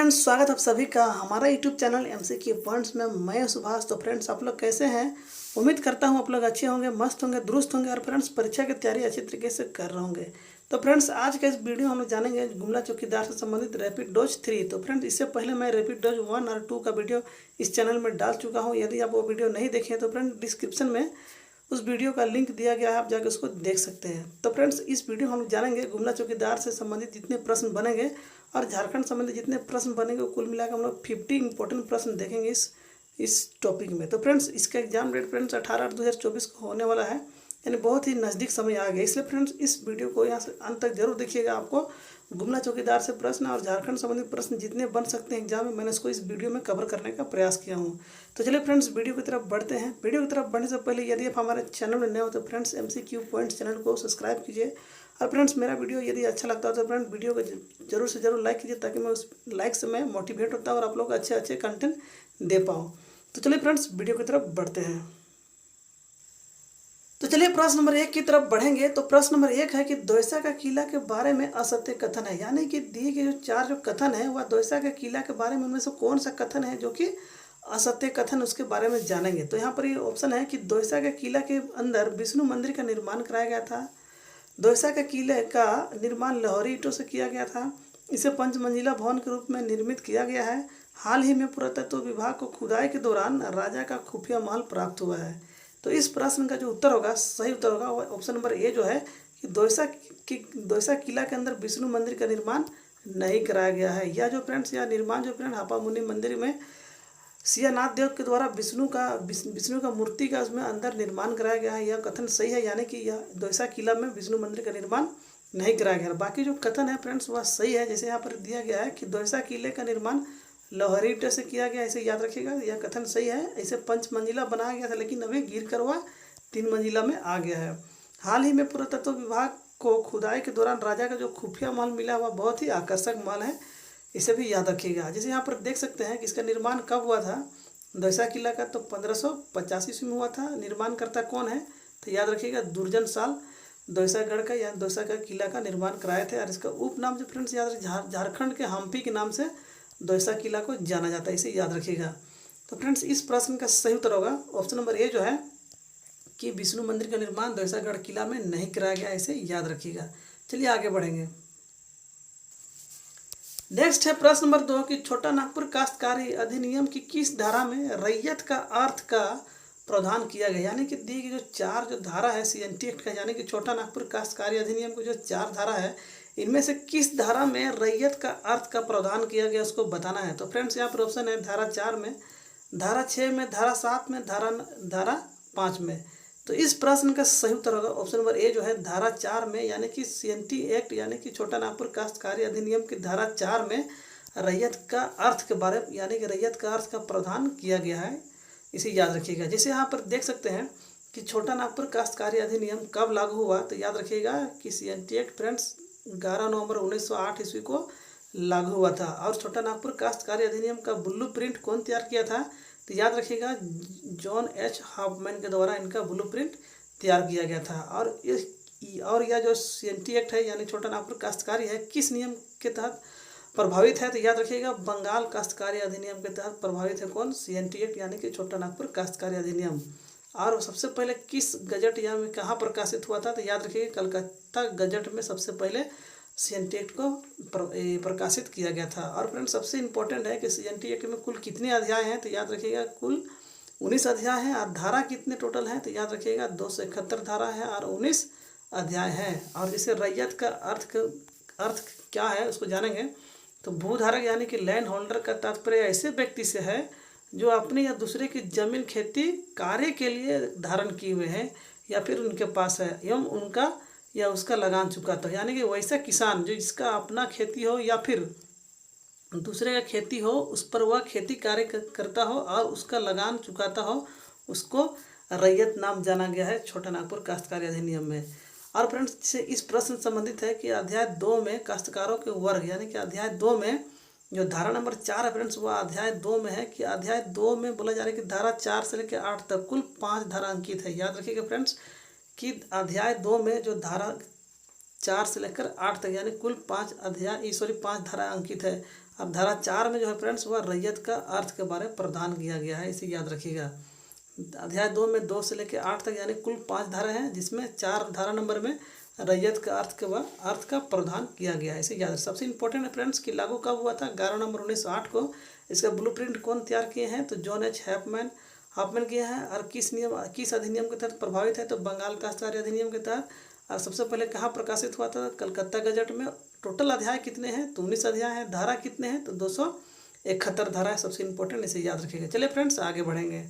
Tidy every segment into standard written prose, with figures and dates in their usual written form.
Friends, स्वागत आप सभी का हमारा यूट्यूब चैनल एमसीक्यू पॉइंट्स में। मैं हूं सुभाष। तो फ्रेंड्स, आप लोग कैसे हैं? उम्मीद करता हूं आप लोग अच्छे होंगे, मस्त होंगे, दुरुस्त होंगे और फ्रेंड्स परीक्षा की तैयारी अच्छी तरीके से कर रहे होंगे। तो फ्रेंड्स, आज के इस वीडियो हम लोग जानेंगे गुमला चौकीदार से संबंधित रैपिड डोज 3। तो फ्रेंड्स, इससे पहले मैं रैपिड डोज 1 और 2 का वीडियो इस चैनल में डाल चुका हूँ। यदि आप वो वीडियो नहीं देखें तो फ्रेंड्स डिस्क्रिप्शन में उस वीडियो का लिंक दिया गया है, आप जाकर उसको देख सकते हैं। तो फ्रेंड्स, इस वीडियो हम जानेंगे गुमला चौकीदार से संबंधित जितने प्रश्न बनेंगे और झारखंड संबंधित जितने प्रश्न बनेंगे कुल मिलाकर हम लोग 50 इंपॉर्टेंट प्रश्न देखेंगे इस टॉपिक में। तो फ्रेंड्स, इसका एग्जाम डेट फ्रेंड्स 18/8/2024 को होने वाला है, यानी बहुत ही नज़दीक समय आ गया। इसलिए फ्रेंड्स, इस वीडियो को यहाँ से अंत तक जरूर देखिएगा। आपको गुमला चौकीदार से प्रश्न और झारखंड संबंधित प्रश्न जितने बन सकते हैं एग्जाम में, मैंने इसको इस वीडियो में कवर करने का प्रयास किया हूँ। तो चलिए फ्रेंड्स, वीडियो की तरफ बढ़ते हैं। वीडियो की तरफ बढ़ने से पहले यदि आप हमारे चैनल में नए हो तो फ्रेंड्स एमसीक्यू पॉइंट्स चैनल को सब्सक्राइब कीजिए। और फ्रेंड्स, मेरा वीडियो यदि अच्छा लगता हो तो फ्रेंड्स वीडियो को जरूर से जरूर लाइक कीजिए, ताकि मैं उस लाइक से मैं मोटिवेट होता हूँ और आप लोग अच्छे अच्छे कंटेंट दे पाऊँ। तो चलिए फ्रेंड्स, वीडियो की तरफ बढ़ते हैं। तो चलिए प्रश्न नंबर 1 की तरफ बढ़ेंगे। तो प्रश्न नंबर 1 है कि दोयसा का किला के बारे में असत्य कथन है, यानी कि दिए गए जो 4 कथन है वह दोयसा के किला के बारे में उनमें से कौन सा कथन है जो कि असत्य कथन, उसके बारे में जानेंगे। तो यहाँ पर ये ऑप्शन है कि दोयसा के किला के अंदर विष्णु मंदिर का निर्माण कराया गया था, दोयसा के किले का निर्माण लाहौरी ईंटों से किया गया था, इसे 5 मंजिला भवन के रूप में निर्मित किया गया है, हाल ही में पुरातत्व विभाग को खुदाई के दौरान राजा का खुफिया महल प्राप्त हुआ है। तो इस प्रश्न का जो उत्तर होगा, सही उत्तर होगा वो ऑप्शन नंबर ए जो है कि दोयसा किला के अंदर विष्णु मंदिर का निर्माण नहीं कराया गया है। या जो फ्रेंड्स, यह निर्माण जो फ्रेंड हापा मुनि मंदिर में सियानाथ देव के द्वारा विष्णु का मूर्ति का उसमें अंदर निर्माण कराया गया है, यह कथन सही है। यानी कि यह दोयसा किला में विष्णु मंदिर का निर्माण नहीं कराया गया। बाकी जो कथन है फ्रेंड्स वह सही है। जैसे यहाँ पर दिया गया है कि दोयसा किले का निर्माण लाहौरी ईंटों से किया गया, इसे याद रखिएगा, यह कथन सही है। इसे 5 मंजिला बनाया गया था, लेकिन अभी गिर कर वह 3 मंजिला में आ गया है। हाल ही में पुरातत्व विभाग को खुदाई के दौरान राजा का जो खुफिया महल मिला वह बहुत ही आकर्षक महल है, इसे भी याद रखिएगा। जैसे यहाँ पर देख सकते हैं कि इसका निर्माण कब हुआ था दोयसा किला का, तो 1585 ईस्वी में हुआ था। निर्माणकर्ता कौन है तो याद रखिएगा दुर्जन साल दोयसागढ़ का या दोयसा का किला का निर्माण कराए थे। और इसका उपनाम जो फ्रेंड्स याद रखिए, झारखंड के हम्पी के नाम से दोयसा किला को जाना जाता है, इसे याद रखिएगा। तो फ्रेंड्स, इस प्रश्न का सही उत्तर होगा ऑप्शन नंबर ए जो है कि विष्णु मंदिर का निर्माण दोयसागढ़ किला में नहीं कराया गया, इसे याद रखिएगा। चलिए आगे बढ़ेंगे। नेक्स्ट है प्रश्न नंबर 2 कि छोटा नागपुर काश्तकारी अधिनियम की किस धारा में रैयत का अर्थ का प्रावधान किया गया। यानी कि दी गई जो 4 जो धारा है सीएनटी एक्ट का, यानी कि छोटा नागपुर काश्तकारी अधिनियम की जो 4 धारा है, इनमें से किस धारा में रैयत का अर्थ का प्रावधान किया गया उसको बताना है। तो फ्रेंड्स, यहाँ पर ऑप्शन है धारा 4 में, धारा 6 में, धारा 7 में, धारा 5 में। तो इस प्रश्न का सही उत्तर होगा ऑप्शन नंबर ए जो है धारा 4 में, यानी कि सीएनटी एक्ट यानी कि छोटा नागपुर काश्तकारी अधिनियम की धारा 4 में रैयत का अर्थ के बारे में, यानी कि रैयत का अर्थ का प्रावधान किया गया है, इसे याद रखिएगा। जैसे यहाँ पर देख सकते हैं कि छोटा नागपुर काश्तकारी अधिनियम कब लागू हुआ, तो याद रखिएगा कि सीएनटी एक्ट फ्रेंड्स 11 नवंबर 1908 ईस्वी को लागू हुआ था। और छोटा नागपुर काश्तकारी अधिनियम का ब्लूप्रिंट कौन तैयार किया था, तो याद रखिएगा जॉन एच हॉफमैन के द्वारा इनका ब्लूप्रिंट तैयार किया गया था। और यह जो सीएनटी एक्ट है यानी छोटा नागपुर काश्तकारी है, किस नियम के तहत प्रभावित है, तो याद रखिएगा बंगाल काश्तकारी अधिनियम के तहत प्रभावित है कौन, सीएनटी एक्ट यानी कि छोटा नागपुर काश्तकारी अधिनियम। और सबसे पहले किस गजट या में कहाँ प्रकाशित हुआ था, तो याद रखिएगा कलकत्ता गजट में सबसे पहले सीएनटी एक्ट को प्रकाशित किया गया था। और फ्रेंड्स, सबसे इम्पोर्टेंट है कि सीएनटी एक्ट में कुल कितने अध्याय हैं, तो याद रखिएगा कुल 19 अध्याय हैं। और धारा कितने टोटल हैं, तो याद रखिएगा 271 धारा है और 19 अध्याय हैं। और इसे रैयत का अर्थ क्या है उसको जानेंगे। तो भूधारक यानी कि लैंड होल्डर का तात्पर्य ऐसे व्यक्ति से है जो अपने या दूसरे की जमीन खेती कार्य के लिए धारण किए हुए हैं या फिर उनके पास है एवं उनका या उसका लगान चुकाता हो। यानी कि वैसा किसान जो जिसका अपना खेती हो या फिर दूसरे का खेती हो, उस पर वह खेती कार्य करता हो और उसका लगान चुकाता हो, उसको रैयत नाम जाना गया है छोटा नागपुर काश्तकारी अधिनियम में। और फ्रेंड्स, इस प्रश्न संबंधित है कि अध्याय 2 में काश्तकारों के वर्ग, यानी कि अध्याय 2 में जो धारा नंबर 4 है फ्रेंड्स, वह अध्याय 2 में है कि अध्याय 2 में बोला जा रहा है कि धारा 4 से लेकर 8 तक कुल 5 धारा अंकित है। याद रखिएगा फ्रेंड्स कि अध्याय 2 में जो धारा 4 से लेकर 8 तक यानी कुल 5 धारा अंकित है। अब धारा 4 में जो है फ्रेंड्स वह रैयत का अर्थ के बारे में प्रदान किया गया है, इसे याद रखिएगा। अध्याय 2 में 2 से लेकर 8 तक यानी कुल 5 धारा हैं, जिसमें 4 धारा नंबर में रैयत का अर्थ का प्रावधान किया गया है, इसे याद। सबसे इंपॉर्टेंट है फ्रेंड्स कि लागू कब हुआ था, 11 नवंबर 1908 को। इसका ब्लूप्रिंट कौन तैयार किए हैं, तो जॉन एच हॉफमैन किया है। और किस अधिनियम के तहत प्रभावित है, तो बंगाल काश्तकारी अधिनियम के तहत। और सबसे पहले कहाँ प्रकाशित हुआ था, कलकत्ता गजट में। टोटल अध्याय कितने हैं, तो 19 अध्याय हैं। धारा कितने हैं, तो 271 धारा है, सबसे इंपॉर्टेंट, इसे याद रखिएगा। चलिए फ्रेंड्स आगे बढ़ेंगे।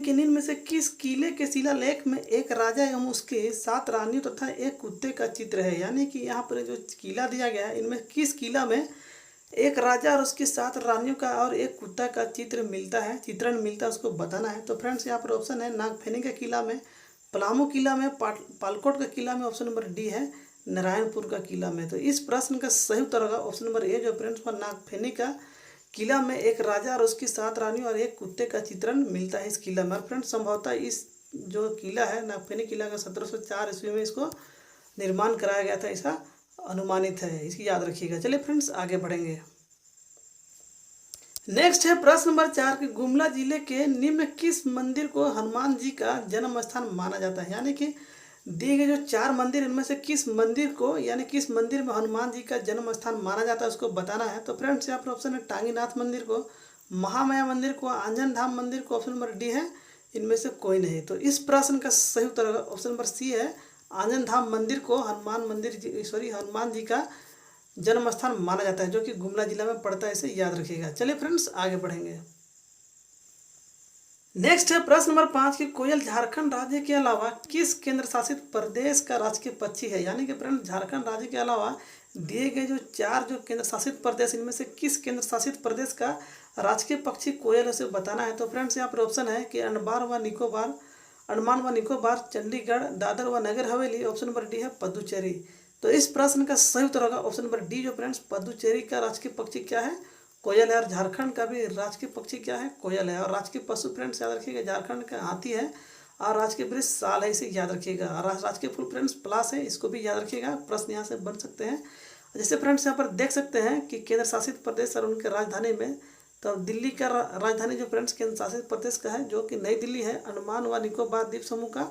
किन्हीं में से किस किले के शिलालेख में एक राजा एवं उसके 7 रानियों तथा एक कुत्ते का चित्र है। यानी कि यहाँ पर जो किला दिया गया है, इनमें किस किला में एक राजा और उसकी 7 रानियों का और एक कुत्ता का चित्रण मिलता है, उसको बताना है। तो फ्रेंड्स यहाँ पर ऑप्शन है नागफेनी का किला में, पलामू किला में, पालकोट का किला में, ऑप्शन नंबर डी है नारायणपुर का किला में। तो इस प्रश्न का सही उत्तर होगा ऑप्शन नंबर ए, जो फ्रेंड्स नागफेनी का किला में एक राजा और उसकी 7 रानियों और एक कुत्ते का चित्रण मिलता है इस किला में। फ्रेंड्स संभवतः इस जो किला है नागफेनी किला का 1704 ईस्वी में इसको निर्माण कराया गया था, ऐसा अनुमानित है, इसकी याद रखिएगा। चलिए फ्रेंड्स आगे बढ़ेंगे। नेक्स्ट है प्रश्न नंबर 4 कि गुमला जिले के निम्न किस मंदिर को हनुमान जी का जन्म स्थान माना जाता है। यानी कि दिए गए जो 4 मंदिर, इनमें से किस मंदिर को यानी किस मंदिर में हनुमान जी का जन्म स्थान माना जाता है, उसको बताना है। तो फ्रेंड्स यहाँ पर ऑप्शन है टांगीनाथ मंदिर को, महामाया मंदिर को, आंजन धाम मंदिर को, ऑप्शन नंबर डी है इनमें से कोई नहीं। तो इस प्रश्न का सही उत्तर ऑप्शन नंबर सी है, आंजन धाम मंदिर को हनुमान जी का जन्म स्थान माना जाता है, जो कि गुमला जिला में पड़ता है, इसे याद रखिएगा। चलिए फ्रेंड्स आगे बढ़ेंगे। नेक्स्ट है प्रश्न नंबर 5 कि कोयल झारखंड राज्य के अलावा किस केंद्र शासित प्रदेश का राजकीय पक्षी है। यानी कि फ्रेंड्स झारखंड राज्य के अलावा दिए गए जो 4 जो केंद्र शासित प्रदेश, इनमें से किस केंद्र शासित प्रदेश का राजकीय पक्षी कोयल है, उसे बताना है। तो फ्रेंड्स यहाँ पर ऑप्शन है कि अंडमान व निकोबार, चंडीगढ़, दादर व Nagar Haveli, option number D है पुदुचेरी। तो इस प्रश्न का सही उत्तर होगा ऑप्शन नंबर डी, जो फ्रेंड्स पुदुचेरी का राजकीय पक्षी क्या है, कोयल है। और झारखंड का भी राजकीय पक्षी क्या है, कोयल है। और राजकीय पशु फ्रेंड्स याद रखिएगा झारखंड का हाथी है, और राजकीय वृक्ष साल है, इसे याद रखिएगा। और राजकीय फूल फ्रेंड्स पलाश है, इसको भी याद रखिएगा, प्रश्न यहाँ से बन सकते हैं। जैसे फ्रेंड्स यहाँ पर देख सकते हैं कि केंद्र शासित प्रदेश और उनके राजधानी में, तो दिल्ली का राजधानी जो फ्रेंड्स केंद्र शासित प्रदेश का है, जो कि नई दिल्ली है। अंडमान व निकोबार द्वीप समूह का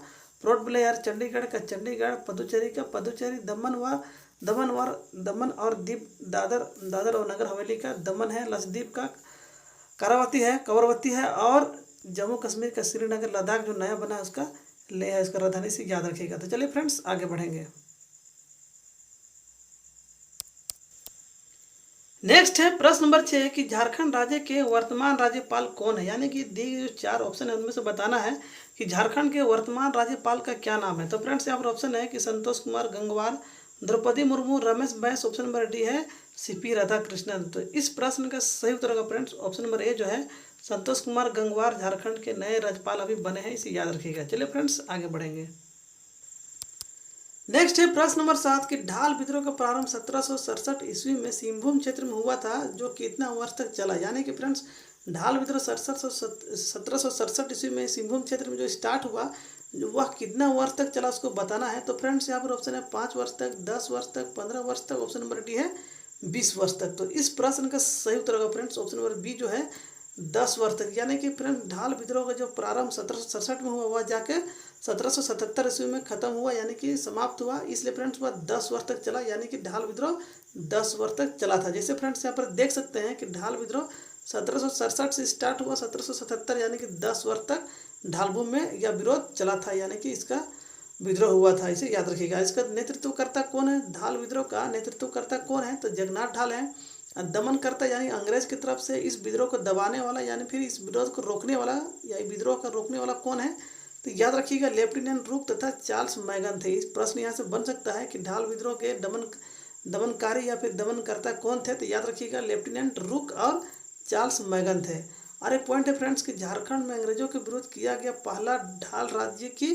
पोर्ट ब्लेयर, चंडीगढ़ का चंडीगढ़, पुदुचेरी का पुदुचेरी, दमन और दीप दादर और नगर हवेली का दमन है, लक्षद्वीप का कवरवती है, और जम्मू कश्मीर का श्रीनगर, लद्दाख जो नया बना है उसका लेह है, इसका राजधानी से याद रखिएगा। तो चलिए फ्रेंड्स आगे बढ़ेंगे। नेक्स्ट है प्रश्न नंबर 6 कि झारखंड राज्य के वर्तमान राज्यपाल कौन है। यानी कि दिए गए जो 4 ऑप्शन है उनमें से बताना है कि झारखंड के वर्तमान राज्यपाल का क्या नाम है। तो फ्रेंड्स यहाँ पर ऑप्शन है कि Santosh Kumar Gangwar, Draupadi Murmu, Ramesh Bais, option number D है सीपी राधाकृष्णन। तो इस प्रश्न का सही उत्तर होगा फ्रेंड्स ऑप्शन नंबर ए, जो है संतोष कुमार गंगवार झारखंड के नए राज्यपाल अभी बने हैं, इसे याद रखिएगा। चलिए फ्रेंड्स आगे बढ़ेंगे। नेक्स्ट है प्रश्न नंबर 7 कि ढाल विद्रोह का प्रारंभ 1767 ईस्वी में सिंहभूम क्षेत्र में हुआ था, जो कितना वर्ष तक चला। यानी कि फ्रेंड्स ढाल विद्रोह 1767 ईस्वी में सिंहभूम क्षेत्र में जो स्टार्ट हुआ, वह कितना वर्ष तक चला, उसको बताना है। तो फ्रेंड्स यहाँ पर ऑप्शन है 5 वर्ष तक, 10 वर्ष तक, 15 वर्ष तक, ऑप्शन नंबर डी है 20 वर्ष तक। तो इस प्रश्न का सही उत्तर होगा फ्रेंड्स ऑप्शन नंबर बी, जो है 10 वर्ष तक। यानी कि फ्रेंड्स ढाल विद्रोह का जो प्रारंभ 1767 में हुआ, वह जाके 1777 ईस्वी में खत्म हुआ, यानी कि समाप्त हुआ। इसलिए फ्रेंड्स वह 10 वर्ष तक चला, यानी कि ढाल विद्रोह 10 वर्ष तक चला था। जैसे फ्रेंड्स यहाँ पर देख सकते हैं कि ढाल विद्रोह 1767 से स्टार्ट हुआ, 1777 यानी कि 10 वर्ष तक ढालभूमि में यह विरोध चला था, यानी कि इसका विद्रोह हुआ था, इसे याद रखिएगा। इसका नेतृत्वकर्ता कौन है, ढाल विद्रोह का नेतृत्वकर्ता कौन है, तो जगन्नाथ ढाल है। दमनकर्ता यानी अंग्रेज की तरफ से इस विद्रोह को दबाने वाला, यानी फिर इस विरोध को रोकने वाला या विद्रोह का रोकने वाला कौन है, तो याद रखिएगा लेफ्टिनेंट रूक तथा चार्ल्स मैगन थे। इस प्रश्न यहाँ से बन सकता है कि ढाल विद्रोह के दमनकारी या फिर दमनकर्ता कौन थे, तो याद रखिएगा लेफ्टिनेंट रूक और चार्ल्स मैगन थे। और एक पॉइंट है फ्रेंड्स कि झारखंड में अंग्रेजों के विरुद्ध किया गया पहला ढाल राज्य की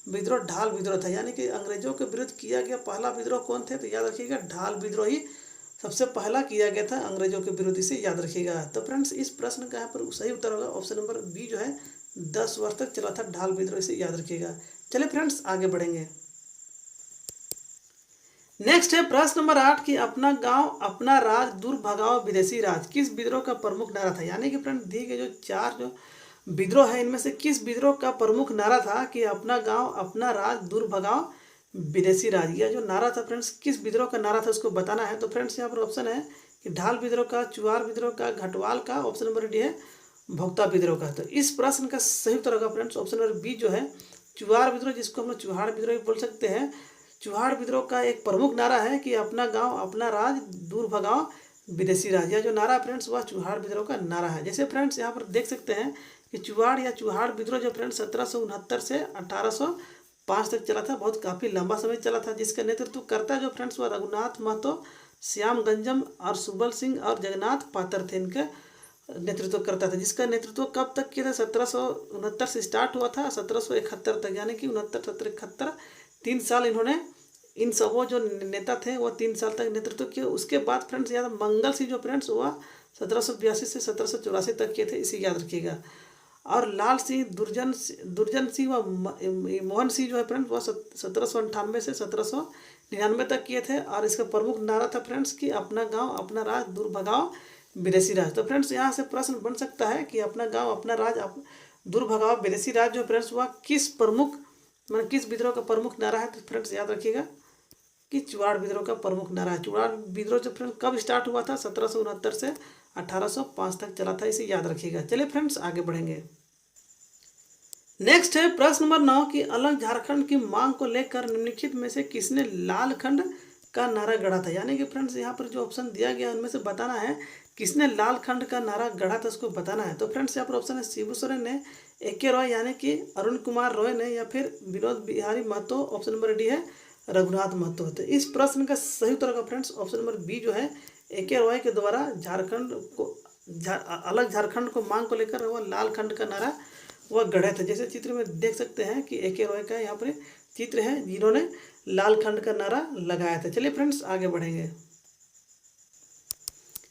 विद्रोह ढाल विद्रोह था, यानी कि अंग्रेजों के विरुद्ध किया गया पहला विद्रोह कौन थे, तो याद रखिएगा ढाल विद्रोह ही सबसे पहला किया गया था अंग्रेजों के विरुद्ध, इसे याद रखिएगा। तो फ्रेंड्स इस प्रश्न का यहाँ पर सही उत्तर होगा ऑप्शन नंबर बी, जो है 10 वर्ष तक चला था ढाल विद्रोह, इसे याद रखिएगा। चलिए फ्रेंड्स आगे बढ़ेंगे। नेक्स्ट है प्रश्न नंबर 8 कि अपना गांव अपना राज दूर भगाओ विदेशी राज किस विद्रोह का प्रमुख नारा था। यानी कि फ्रेंड दिए गए जो चार जो विद्रोह है इनमें से किस विद्रोह का प्रमुख नारा था कि अपना गांव अपना राज दूर भगाओ विदेशी राज। यह जो नारा था फ्रेंड्स किस विद्रोह का नारा था उसको बताना है। तो फ्रेंड्स यहाँ पर ऑप्शन है कि ढाल विद्रोह का, चुआर विद्रोह का, घटवाल का, ऑप्शन नंबर डी है भोक्ता विद्रोह का। तो इस प्रश्न का सही उत्तर होगा फ्रेंड्स ऑप्शन नंबर बी जो है चुआर विद्रोह, जिसको हम लोग चुहाड़ विद्रोह भी बोल सकते हैं। चुहाड़ विद्रोह का एक प्रमुख नारा है कि अपना गांव अपना राज दूर भगाओ विदेशी राज। यह जो नारा फ्रेंड्स वह चुहाड़ विद्रोह का नारा है। जैसे फ्रेंड्स यहाँ पर देख सकते हैं कि चुहाड़ या चुहाड़ विद्रोह जो फ्रेंड्स 1769 से 1805 तक चला था, बहुत काफ़ी लंबा समय चला था, जिसका नेतृत्व करता जो फ्रेंड्स वह रघुनाथ महतो, श्याम गंजम और सुबल सिंह और जगन्नाथ पात्र थे, इनका नेतृत्व करता था। जिसका नेतृत्व कब तक किया था, 1769 से स्टार्ट हुआ था 1771 तक, यानी कि 69, 70, 71 3 साल इन्होंने इन सबों जो नेता थे वो 3 साल तक नेतृत्व किया। उसके बाद फ्रेंड्स याद मंगल सिंह जो फ्रेंड्स हुआ 1782 से 1784 तक किए थे, इसे याद रखिएगा। और लाल सिंह, दुर्जन सिंह व मोहन सिंह जो है फ्रेंड्स वह 1798 से 1799 तक किए थे। और इसका प्रमुख नारा था फ्रेंड्स कि अपना गांव अपना राज दूर भगाओ विदेशी राज। तो फ्रेंड्स यहाँ से प्रश्न बन सकता है कि अपना गांव अपना राज दूर भगाओ विदेशी राज जो फ्रेंड्स वह किस प्रमुख मतलब किस विद्रोह का प्रमुख नारा है। तो फ्रेंड्स याद रखिएगा कि चुआड़ विद्रोह का प्रमुख नारा है। चुआड़ विद्रोह जो फ्रेंड्स कब स्टार्ट हुआ था, 1769 से 1805 तक चला था, इसे याद रखिएगा। चलिए फ्रेंड्स आगे बढ़ेंगे। नेक्स्ट है प्रश्न नंबर 9 कि अलग झारखंड की मांग को लेकर निम्नलिखित में से किसने लाल खंड का नारा गढ़ा था। यानी कि फ्रेंड्स यहाँ पर जो ऑप्शन दिया गया है उनमें से बताना है किसने लाल खंड का नारा गढ़ा था, उसको बताना है। तो फ्रेंड्स यहाँ पर ऑप्शन है शिबू सोरेन ने, AK रॉय यानी कि अरुण कुमार रॉय ने, या फिर Vinod Bihari Mahato, option number D है रघुनाथ महतो। तो इस प्रश्न का सही उत्तर होगा फ्रेंड्स ऑप्शन नंबर बी जो है AK रॉय के द्वारा झारखंड को अलग झारखंड को मांग को लेकर वह लाल खंड का नारा वह गढ़े थे। जैसे चित्र में देख सकते हैं कि AK रॉय का यहाँ पर चित्र है जिन्होंने लाल खंड का नारा लगाया था। चलिए फ्रेंड्स आगे बढ़ेंगे।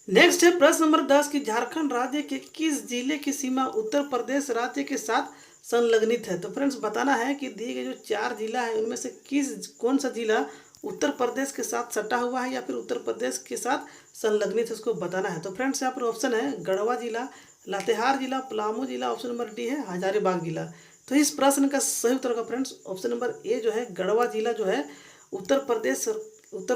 नेक्स्ट है प्रश्न नंबर 10 कि झारखंड राज्य के किस जिले की सीमा उत्तर प्रदेश राज्य के साथ संलग्नित है। तो फ्रेंड्स बताना है कि दिए गए जो 4 जिला है उनमें से कौन सा जिला उत्तर प्रदेश के साथ सटा हुआ है या फिर उत्तर प्रदेश के साथ संलग्नित है, उसको बताना है। तो फ्रेंड्स यहाँ पर ऑप्शन है गढ़वा जिला, लातेहार जिला, पलामू जिला, ऑप्शन नंबर डी है हजारीबाग जिला। तो इस प्रश्न का सही उत्तर का फ्रेंड्स ऑप्शन नंबर ए जो है गढ़वा जिला जो है उत्तर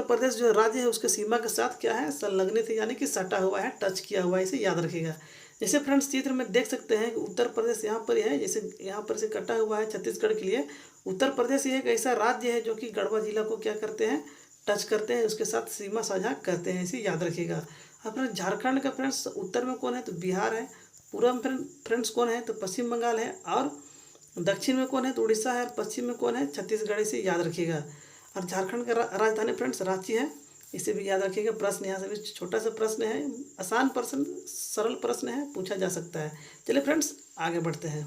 प्रदेश जो राज्य है उसके सीमा के साथ क्या है संलग्नित है, यानी कि सटा हुआ है, टच किया हुआ है, इसे याद रखिएगा। जैसे फ्रेंड्स चित्र में देख सकते हैं कि उत्तर प्रदेश यहाँ पर है, जैसे यहाँ पर से कटा हुआ है छत्तीसगढ़ के लिए। उत्तर प्रदेश ये एक ऐसा राज्य है जो कि गढ़वा जिला को क्या करते हैं टच करते हैं, उसके साथ सीमा साझा करते हैं, इसे याद रखिएगा। अब फ्रेंड्स झारखंड का फ्रेंड्स उत्तर में कौन है तो बिहार है, पूर्व में फ्रेंड्स कौन है तो पश्चिम बंगाल है, और दक्षिण में कौन है तो उड़ीसा है, और पश्चिम में कौन है छत्तीसगढ़, इसे याद रखिएगा। और झारखंड का राजधानी फ्रेंड्स रांची है, इसे भी याद रखिएगा। प्रश्न यहाँ से भी छोटा सा प्रश्न है, आसान प्रश्न, सरल प्रश्न है, पूछा जा सकता है। चलिए फ्रेंड्स आगे बढ़ते हैं।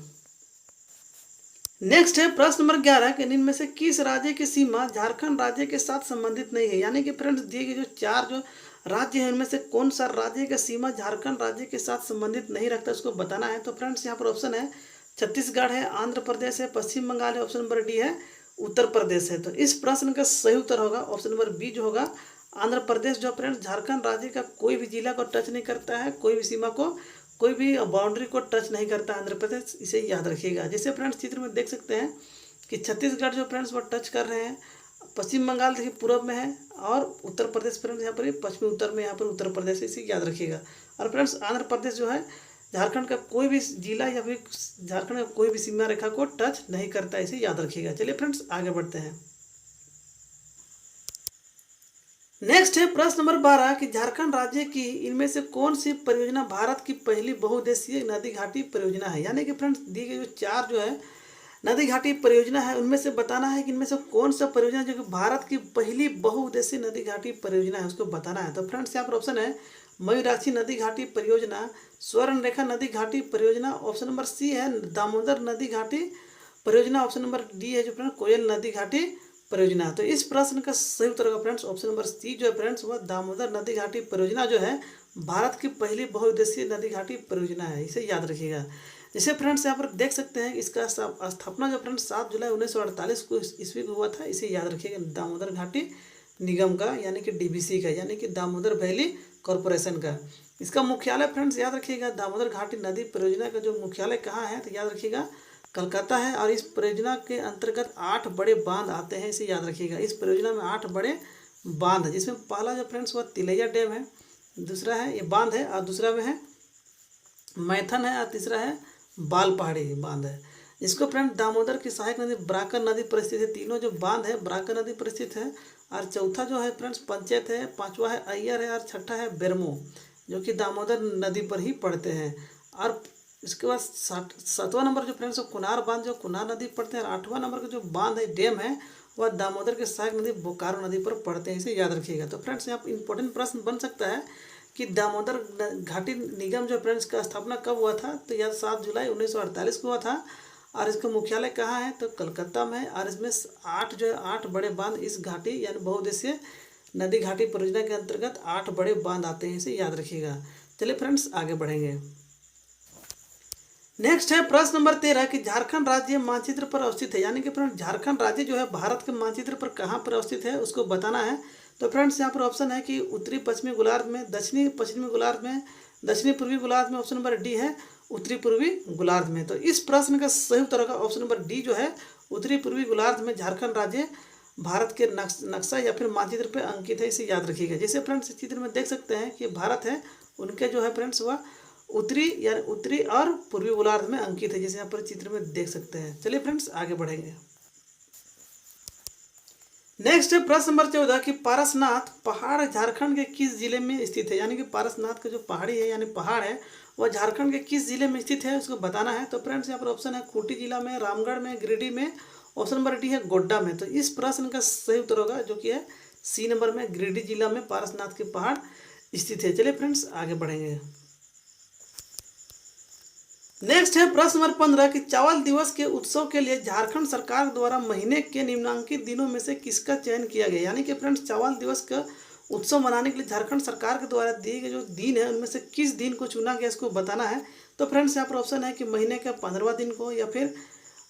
नेक्स्ट है प्रश्न नंबर 11 कि इनमें से किस राज्य की सीमा झारखंड राज्य के साथ संबंधित नहीं है। यानी कि फ्रेंड्स दिए गए जो 4 जो राज्य हैं उनमें से कौन सा राज्य का सीमा झारखंड राज्य के साथ संबंधित नहीं रखता, उसको बताना है। तो फ्रेंड्स यहाँ पर ऑप्शन है छत्तीसगढ़ है, आंध्र प्रदेश है, पश्चिम बंगाल है, ऑप्शन नंबर डी है उत्तर प्रदेश है। तो इस प्रश्न का सही उत्तर होगा ऑप्शन नंबर बी जो होगा आंध्र प्रदेश, जो फ्रेंड्स झारखंड राज्य का कोई भी जिला को टच नहीं करता है, कोई भी सीमा को, कोई भी बाउंड्री को टच नहीं करता आंध्र प्रदेश, इसे याद रखिएगा। जैसे फ्रेंड्स चित्र में देख सकते हैं कि छत्तीसगढ़ जो फ्रेंड्स वो टच कर रहे हैं, पश्चिम बंगाल देखिए पूर्व में है, और उत्तर प्रदेश फ्रेंड्स यहाँ पर पश्चिमी उत्तर में यहाँ पर उत्तर प्रदेश, इसे याद रखिएगा। और फ्रेंड्स आंध्र प्रदेश जो है झारखंड का कोई भी जिला या फिर झारखंड का कोई भी सीमा रेखा को टच नहीं करता, इसे याद रखिएगा। चलिए फ्रेंड्स आगे बढ़ते हैं। नेक्स्ट है प्रश्न नंबर 12 कि झारखंड राज्य की इनमें से कौन सी परियोजना भारत की पहली बहुउद्देशीय नदी घाटी परियोजना है। यानी कि फ्रेंड्स दी गई जो 4 जो है नदी घाटी परियोजना है उनमें से बताना है कि इनमें से कौन सा परियोजना जो कि भारत की पहली बहुउद्देशीय नदी घाटी परियोजना है, उसको बताना है। तो फ्रेंड्स यहाँ पर ऑप्शन है मयूराक्षी नदी घाटी परियोजना, स्वर्ण रेखा नदी घाटी परियोजना, ऑप्शन नंबर सी है दामोदर नदी घाटी परियोजना, ऑप्शन नंबर डी है जो फ्रेंड्स कोयल नदी घाटी परियोजना। तो इस प्रश्न का सही उत्तर होगा फ्रेंड्स ऑप्शन नंबर सी जो है फ्रेंड्स वह दामोदर नदी घाटी परियोजना जो है भारत की पहली बहुउद्देशीय नदी घाटी परियोजना है, इसे याद रखिएगा। जैसे फ्रेंड्स यहाँ पर देख सकते हैं इसका स्थापना जो फ्रेंड्स 7 जुलाई 1948 को ईस्वी को हुआ था, इसे याद रखिएगा दामोदर घाटी निगम का यानी कि डीवीसी का यानी कि दामोदर वैली कॉरपोरेशन का। इसका मुख्यालय फ्रेंड्स याद रखिएगा, दामोदर घाटी नदी परियोजना का जो मुख्यालय कहाँ है तो याद रखिएगा कलकत्ता है। और इस परियोजना के अंतर्गत 8 बड़े बांध आते हैं, इसे याद रखिएगा। इस परियोजना में 8 बड़े बांध है, जिसमें पहला जो फ्रेंड्स वह तिलैया डैम है, दूसरा है ये बांध है, और दूसरा में है मैथन है, और तीसरा है बाल पहाड़ी बांध है। इसको फ्रेंड दामोदर की सहायक नदी ब्राकर नदी पर स्थित है। तीनों जो बांध है ब्राकर नदी पर स्थित है। और चौथा जो है फ्रेंड्स पंचायत है, पांचवा है अय्यर है, और छठा है बेरमो, जो कि दामोदर नदी पर ही पड़ते हैं। और इसके बाद 7वां नंबर जो फ्रेंड्स कुनार बांध जो कुनार नदी पड़ते हैं। और 8वां नंबर का जो बांध है डैम है वह दामोदर के सहायक नदी बोकारो नदी पर पड़ते हैं, इसे याद रखिएगा। तो फ्रेंड्स यहाँ पर इंपॉर्टेंट प्रश्न बन सकता है कि दामोदर घाटी निगम जो फ्रेंड्स का स्थापना कब हुआ था, तो यह 7 जुलाई 1948 को हुआ था। और इसका मुख्यालय कहाँ है तो कलकत्ता में है। और इसमें 8 बड़े बांध इस घाटी यानी बहुउद्देशीय नदी घाटी परियोजना के अंतर्गत 8 बड़े बांध आते हैं, इसे याद रखिएगा। चलिए फ्रेंड्स आगे बढ़ेंगे। नेक्स्ट है प्रश्न नंबर 13 कि झारखंड राज्य मानचित्र पर अवस्थित है, यानी कि फ्रेंड्स झारखंड राज्य जो है भारत के मानचित्र पर कहाँ पर अवस्थित है उसको बताना है। तो फ्रेंड्स यहाँ पर ऑप्शन है कि उत्तरी पश्चिमी गोलार्ध में, दक्षिणी पश्चिमी गोलार्ध में, दक्षिणी पूर्वी गोलार्ध में। ऑप्शन नंबर डी है उत्तरी पूर्वी गोलार्ध में। तो इस प्रश्न का सही उत्तर होगा ऑप्शन नंबर डी जो है उत्तरी पूर्वी गोलार्ध में झारखंड राज्य भारत के नक्शा या फिर मानचित्र पर अंकित है, इसे याद रखिएगा। जैसे फ्रेंड्स इस चित्र में देख सकते हैं कि भारत है, उनके जो है फ्रेंड्स वह उत्तरी और पूर्वी गोलार्ध में अंकित है, जैसे यहाँ पर चित्र में देख सकते हैं। चलिए फ्रेंड्स आगे बढ़ेंगे। नेक्स्ट है प्रश्न नंबर 14 कि पारसनाथ पहाड़ झारखंड के किस जिले में स्थित है, यानी कि पारसनाथ का जो पहाड़ी है यानी पहाड़ है वह झारखंड के किस जिले में स्थित है उसको बताना है। तो फ्रेंड्स यहाँ पर ऑप्शन है खूंटी जिला में, रामगढ़ में, गिरिडीह में। ऑप्शन नंबर डी है गोड्डा में। तो इस प्रश्न का सही उत्तर होगा जो कि है सी नंबर में, गिरिडीह जिला में पारसनाथ के पहाड़ स्थित है। चलिए फ्रेंड्स आगे बढ़ेंगे। नेक्स्ट है प्रश्न नंबर 15 कि चावल दिवस के उत्सव के लिए झारखंड सरकार द्वारा महीने के निम्नांकित दिनों में से किसका चयन किया गया, यानी कि फ्रेंड्स चावल दिवस का उत्सव मनाने के लिए झारखंड सरकार के द्वारा दिए गए जो दिन है उनमें से किस दिन को चुना गया इसको बताना है। तो फ्रेंड्स यहाँ पर ऑप्शन है कि महीने का 15वां दिन को, या फिर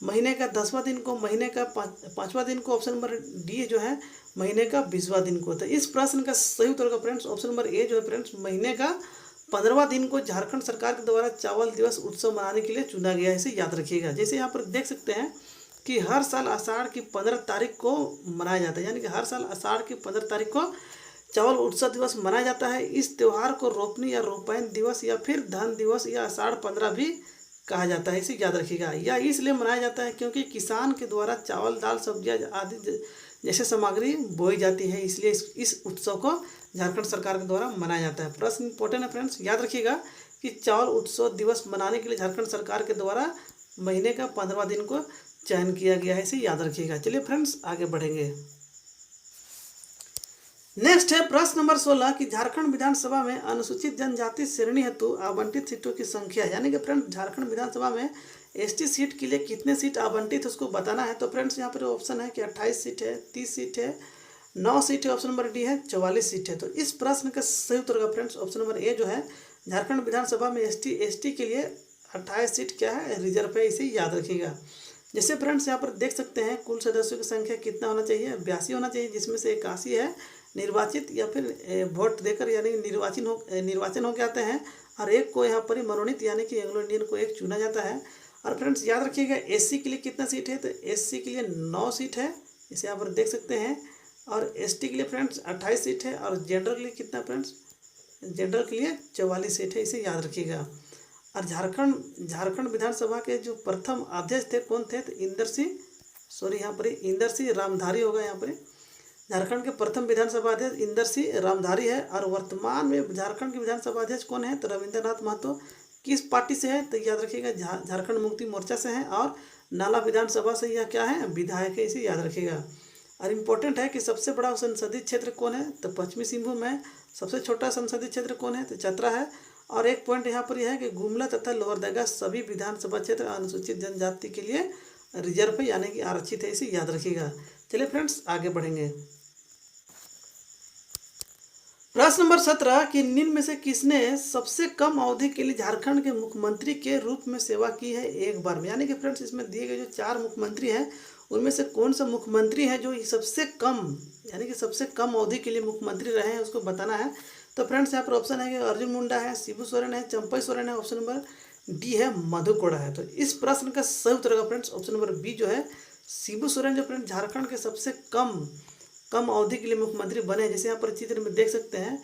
महीने का 10वां दिन को, महीने का 5वां दिन को। ऑप्शन नंबर डी जो है महीने का 20वां दिन को। तो इस प्रश्न का सही उत्तर होगा फ्रेंड्स ऑप्शन नंबर ए जो है फ्रेंड्स महीने का 15वां दिन को झारखंड सरकार के द्वारा चावल दिवस उत्सव मनाने के लिए चुना गया है, इसे याद रखिएगा। जैसे यहाँ पर देख सकते हैं कि हर साल आषाढ़ की 15 तारीख को मनाया जाता है, यानी कि हर साल आषाढ़ की 15 तारीख को चावल उत्सव दिवस मनाया जाता है। इस त्यौहार को रोपनी या रोपायन दिवस या फिर धन दिवस या आषाढ़ 15 भी कहा जाता है, इसे याद रखिएगा। यह इसलिए मनाया जाता है क्योंकि किसान के द्वारा चावल, दाल, सब्जियाँ आदि जैसे सामग्री बोई जाती है, इसलिए इस उत्सव को झारखंड सरकार के द्वारा मनाया जाता है। प्रश्न इंपॉर्टेंट है फ्रेंड्स, याद रखिएगा कि चावल उत्सव दिवस मनाने के लिए झारखंड सरकार के द्वारा महीने का 15वां दिन को चयन किया गया है, इसे याद रखिएगा। चलिए फ्रेंड्स आगे बढ़ेंगे। नेक्स्ट है प्रश्न नंबर 16 कि झारखंड विधानसभा में अनुसूचित जनजाति श्रेणी हेतु आवंटित सीटों की संख्या, यानी कि फ्रेंड्स झारखंड विधानसभा में एसटी सीट के लिए कितने सीट आवंटित है उसको बताना है। तो फ्रेंड्स यहाँ पर ऑप्शन है कि 28 सीट है, 30 सीट है, 9 सीट है। ऑप्शन नंबर डी है 44 सीट है। तो इस प्रश्न का सही उत्तर होगा फ्रेंड्स ऑप्शन नंबर ए जो है झारखंड विधानसभा में एसटी के लिए 28 सीट क्या है रिजर्व है, इसे याद रखिएगा। जैसे फ्रेंड्स यहाँ पर देख सकते हैं कुल सदस्यों की संख्या कितना होना चाहिए, 82 होना चाहिए, जिसमें से 81 है निर्वाचित या फिर वोट देकर यानी निर्वाचन हो जाते हैं, और एक को यहाँ पर ही मनोनीत यानी कि एंग्लो इंडियन को एक चुना जाता है। और फ्रेंड्स याद रखिएगा एससी के लिए कितना सीट है, तो एससी के लिए 9 सीट है, इसे यहाँ पर देख सकते हैं। और एसटी के लिए फ्रेंड्स 28 सीट है, और जनरल के लिए कितना फ्रेंड्स, जनरल के लिए 44 सीट है, इसे याद रखिएगा। और झारखंड विधानसभा के जो प्रथम अध्यक्ष थे कौन थे, तो यहाँ पर इंदर सिंह रामधारी होगा। यहाँ पर झारखंड के प्रथम विधानसभा अध्यक्ष इंदर सिंह रामधारी है। और वर्तमान में झारखंड के विधानसभा अध्यक्ष कौन है, तो रविंद्रनाथ महतो। किस पार्टी से है, तो याद रखिएगा झारखंड मुक्ति मोर्चा से है। और नाला विधानसभा से यह क्या है, विधायक है, इसे याद रखिएगा। और इम्पोर्टेंट है कि सबसे बड़ा संसदीय क्षेत्र कौन है, तो पश्चिमी सिंहभूम है। सबसे छोटा संसदीय क्षेत्र कौन है, तो चतरा है। और एक पॉइंट यहाँ पर यह है कि गुमला तथा लोहरदगा सभी विधानसभा क्षेत्र अनुसूचित जनजाति के लिए रिजर्व है यानी कि आरक्षित है, इसे याद रखिएगा। चलिए फ्रेंड्स आगे बढ़ेंगे। प्रश्न नंबर 17 कि निम्न में से किसने सबसे कम अवधि के लिए झारखंड के मुख्यमंत्री के रूप में सेवा की है एक बार में, यानी कि फ्रेंड्स इसमें दिए गए जो 4 मुख्यमंत्री हैं उनमें से कौन सा मुख्यमंत्री है जो सबसे कम यानी कि सबसे कम अवधि के लिए मुख्यमंत्री रहे हैं, उसको बताना है। तो फ्रेंड्स यहाँ पर ऑप्शन है कि अर्जुन मुंडा है, शिबू सोरेन है, चंपई सोरेन है, ऑप्शन नंबर डी है मधु कोड़ा है। तो इस प्रश्न का सही उत्तर होगा फ्रेंड्स ऑप्शन नंबर बी जो है शिबू सोरेन, जो फ्रेंड्स झारखंड के सबसे कम अवधि के लिए मुख्यमंत्री बने। जैसे यहाँ पर चित्र में देख सकते हैं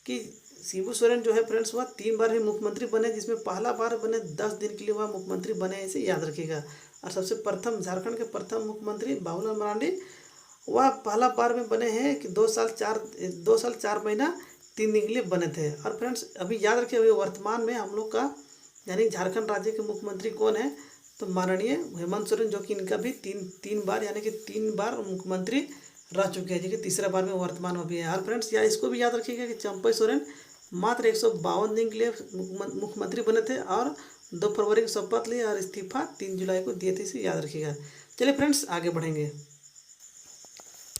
कि शिबू सोरेन जो है फ्रेंड्स वह 3 बार ही मुख्यमंत्री बने, जिसमें पहला बार बने 10 दिन के लिए वह मुख्यमंत्री बने, इसे याद रखिएगा। और सबसे प्रथम झारखंड के प्रथम मुख्यमंत्री बाबूलाल मरांडी, वह पहला बार में बने हैं कि 2 साल 4 महीना 3 दिन के लिए बने थे। और फ्रेंड्स अभी याद रखिए अभी वर्तमान में हम लोग का यानी झारखंड राज्य के मुख्यमंत्री कौन है, तो माननीय हेमंत सोरेन, जो कि इनका भी तीन बार यानी कि 3 बार मुख्यमंत्री रह चुके हैं, जो कि तीसरा बार में वर्तमान में भी है। और फ्रेंड्स या इसको भी याद रखिएगा कि चंपई सोरेन मात्र 152 दिन के लिए मुख्यमंत्री बने थे और 2 फरवरी को शपथ ली और इस्तीफा 3 जुलाई को दिए थे, इसे याद रखिएगा। चलिए फ्रेंड्स आगे बढ़ेंगे।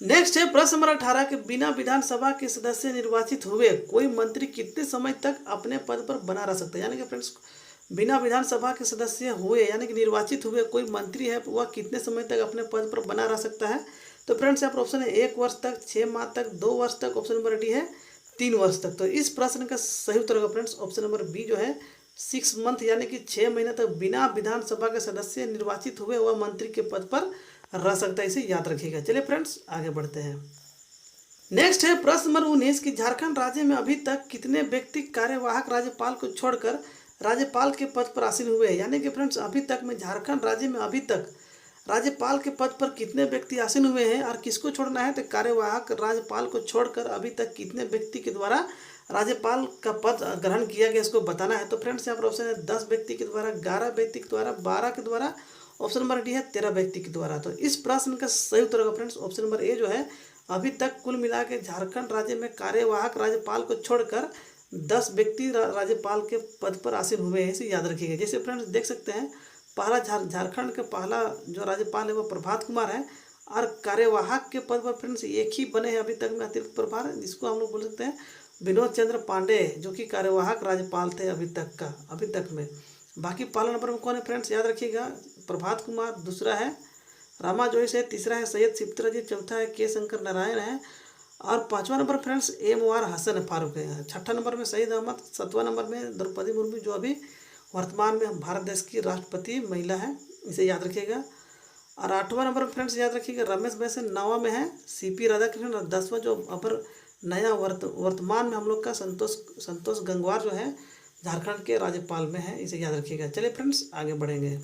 नेक्स्ट है प्रश्न नंबर 18 के बिना विधानसभा के सदस्य निर्वाचित हुए कोई मंत्री कितने समय तक अपने पद पर बना रह सकता है। यानी कि फ्रेंड्स बिना विधानसभा के सदस्य हुए यानी कि निर्वाचित हुए कोई मंत्री है वह कितने समय तक अपने पद पर बना रह सकता है। तो फ्रेंड्स यहाँ पर ऑप्शन है 1 वर्ष तक, 6 माह तक, 2 वर्ष तक, ऑप्शन नंबर डी है 3 वर्ष तक। तो इस प्रश्न का सही उत्तर होगा फ्रेंड्स ऑप्शन नंबर बी जो है 6 मंथ यानी कि 6 महीने तक बिना विधानसभा के सदस्य निर्वाचित हुए वह मंत्री के पद पर रह सकता है, इसे याद रखिएगा। चलिए फ्रेंड्स आगे बढ़ते हैं। नेक्स्ट है प्रश्न नंबर 19 कि झारखंड राज्य में अभी तक कितने व्यक्ति कार्यवाहक राज्यपाल को छोड़कर राज्यपाल के पद पर आसीन हुए हैं। यानी कि फ्रेंड्स अभी तक में झारखंड राज्य में अभी तक राज्यपाल के पद पर कितने व्यक्ति आसीन हुए हैं और किसको छोड़ना है, तो कार्यवाहक राज्यपाल को छोड़कर अभी तक कितने व्यक्ति के द्वारा राज्यपाल का पद ग्रहण किया गया, इसको बताना है। तो फ्रेंड्स यहाँ पर ऑप्शन है 10 व्यक्ति के द्वारा, 11 व्यक्ति के द्वारा, 12 के द्वारा, ऑप्शन नंबर डी है 13 व्यक्ति के द्वारा। तो इस प्रश्न का सही उत्तर होगा फ्रेंड्स ऑप्शन नंबर ए जो है अभी तक कुल मिला के झारखंड राज्य में कार्यवाहक राज्यपाल को छोड़कर 10 व्यक्ति राज्यपाल के पद पर आसीन हुए हैं, इसे याद रखिएगा। जैसे फ्रेंड्स देख सकते हैं पहला झारखंड के पहला जो राज्यपाल है वो प्रभात कुमार है और कार्यवाहक के पद पर फ्रेंड्स एक ही बने हैं अभी तक में अतिरिक्त प्रभार, जिसको हम लोग बोल सकते हैं विनोद चंद्र पांडे, जो कि कार्यवाहक राज्यपाल थे अभी तक में। बाकी पहला नंबर में कौन है फ्रेंड्स याद रखिएगा प्रभात कुमार, दूसरा है रामा जोइस है, तीसरा है सैयद सिफ्तरजीत, चौथा है के शंकर नारायण है और 5वां number friends MOR Hasan Farooq है। 6ठा नंबर में शहीद अहमद, 7वां नंबर में द्रौपदी मुर्मू जो अभी वर्तमान में भारत देश की राष्ट्रपति महिला है, इसे याद रखिएगा। और 8वां नंबर फ्रेंड्स याद रखिएगा रमेश बैस, 9वां में है CP राधाकृष्णन और 10वां जो अपर नया वर्तमान में हम लोग का संतोष गंगवार जो है झारखंड के राज्यपाल में है, इसे याद रखिएगा। चलिए फ्रेंड्स आगे बढ़ेंगे।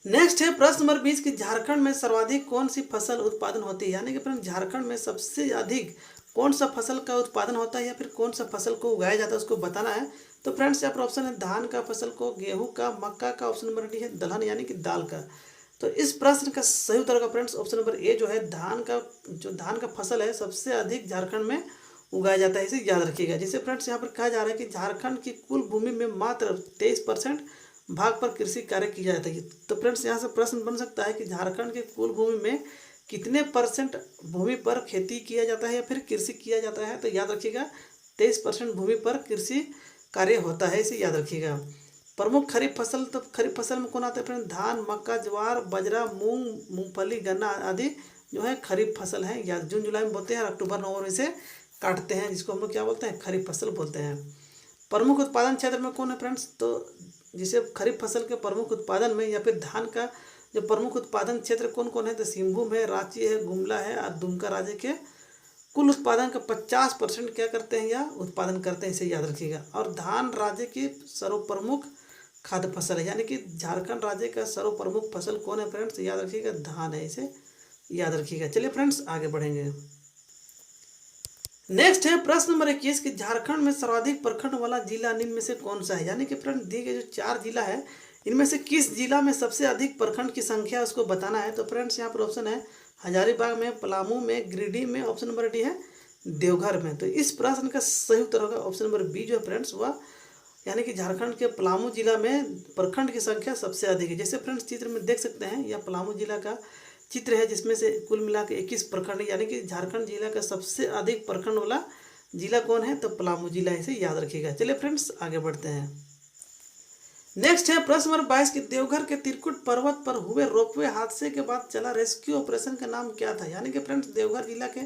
नेक्स्ट है प्रश्न नंबर 20 कि झारखंड में सर्वाधिक कौन सी फसल उत्पादन होती है। यानी कि फ्रेंड्स झारखंड में सबसे अधिक कौन सा फसल का उत्पादन होता है या फिर कौन सा फसल को उगाया जाता है, उसको बताना है। तो फ्रेंड्स यहाँ पर ऑप्शन है धान का फसल को, गेहूं का, मक्का का, ऑप्शन नंबर डी है दलहन यानी कि दाल का। तो इस प्रश्न का सही उत्तर होगा फ्रेंड्स ऑप्शन नंबर ए जो है धान का फसल है सबसे अधिक झारखंड में उगाया जाता है, इसे याद रखिएगा। जैसे फ्रेंड्स यहाँ पर कहा जा रहा है कि झारखंड की कुल भूमि में मात्र 23% भाग पर कृषि कार्य किया जाता है। तो फ्रेंड्स यहाँ से प्रश्न बन सकता है कि झारखंड के कुल भूमि में कितने % भूमि पर खेती किया जाता है या फिर कृषि किया जाता है। तो याद रखिएगा 23% भूमि पर कृषि कार्य होता है, इसे याद रखिएगा। प्रमुख खरीफ फसल, तो खरीफ फसल में कौन आता है फ्रेंड, धान, मक्का, ज्वार, बाजरा, मूंग, मूंगफली, गन्ना आदि जो है खरीफ फसल है, या जून जुलाई में बोते हैं और अक्टूबर नवंबर में से काटते हैं, जिसको हम लोग क्या बोलते हैं खरीफ फसल बोलते हैं। प्रमुख उत्पादन क्षेत्र में कौन है फ्रेंड्स, तो जिसे खरीफ फसल के प्रमुख उत्पादन में या फिर धान का जो प्रमुख उत्पादन क्षेत्र कौन कौन है, तो सिंहभूम है, रांची है, गुमला है और दुमका राज्य के कुल उत्पादन का 50% क्या करते हैं या उत्पादन करते हैं, इसे याद रखिएगा। और धान राज्य की सर्वप्रमुख खाद्य फसल है, यानी कि झारखंड राज्य का सर्वप्रमुख फसल कौन है फ्रेंड्स, याद रखिएगा धान है, इसे याद रखिएगा। चलिए फ्रेंड्स आगे बढ़ेंगे। नेक्स्ट है प्रश्न नंबर 21 कि झारखंड में सर्वाधिक प्रखंड वाला जिला निम्न में से कौन सा है। यानी कि फ्रेंड दिए गए जो 4 जिला है इनमें से किस जिला में सबसे अधिक प्रखंड की संख्या है, उसको बताना है। तो फ्रेंड्स यहाँ पर ऑप्शन है हजारीबाग में, पलामू में, गिरिडीह में, ऑप्शन नंबर डी है देवघर में। तो इस प्रश्न का सही उत्तर होगा ऑप्शन नंबर बी जो है फ्रेंड्स वह, यानी कि झारखंड के पलामू जिला में प्रखंड की संख्या सबसे अधिक है। जैसे फ्रेंड्स चित्र में देख सकते हैं यह पलामू जिला का चित्र है, जिसमें से कुल मिला के 21 प्रखंड, यानी कि झारखंड जिला का सबसे अधिक प्रखंड वाला जिला कौन है, तो पलामू जिला, इसे याद रखिएगा। चलिए फ्रेंड्स आगे बढ़ते हैं। नेक्स्ट है प्रश्न नंबर 22 कि देवघर के त्रिकुट पर्वत पर हुए रोपवे हादसे के बाद चला रेस्क्यू ऑपरेशन का नाम क्या था। यानी कि फ्रेंड्स देवघर जिला के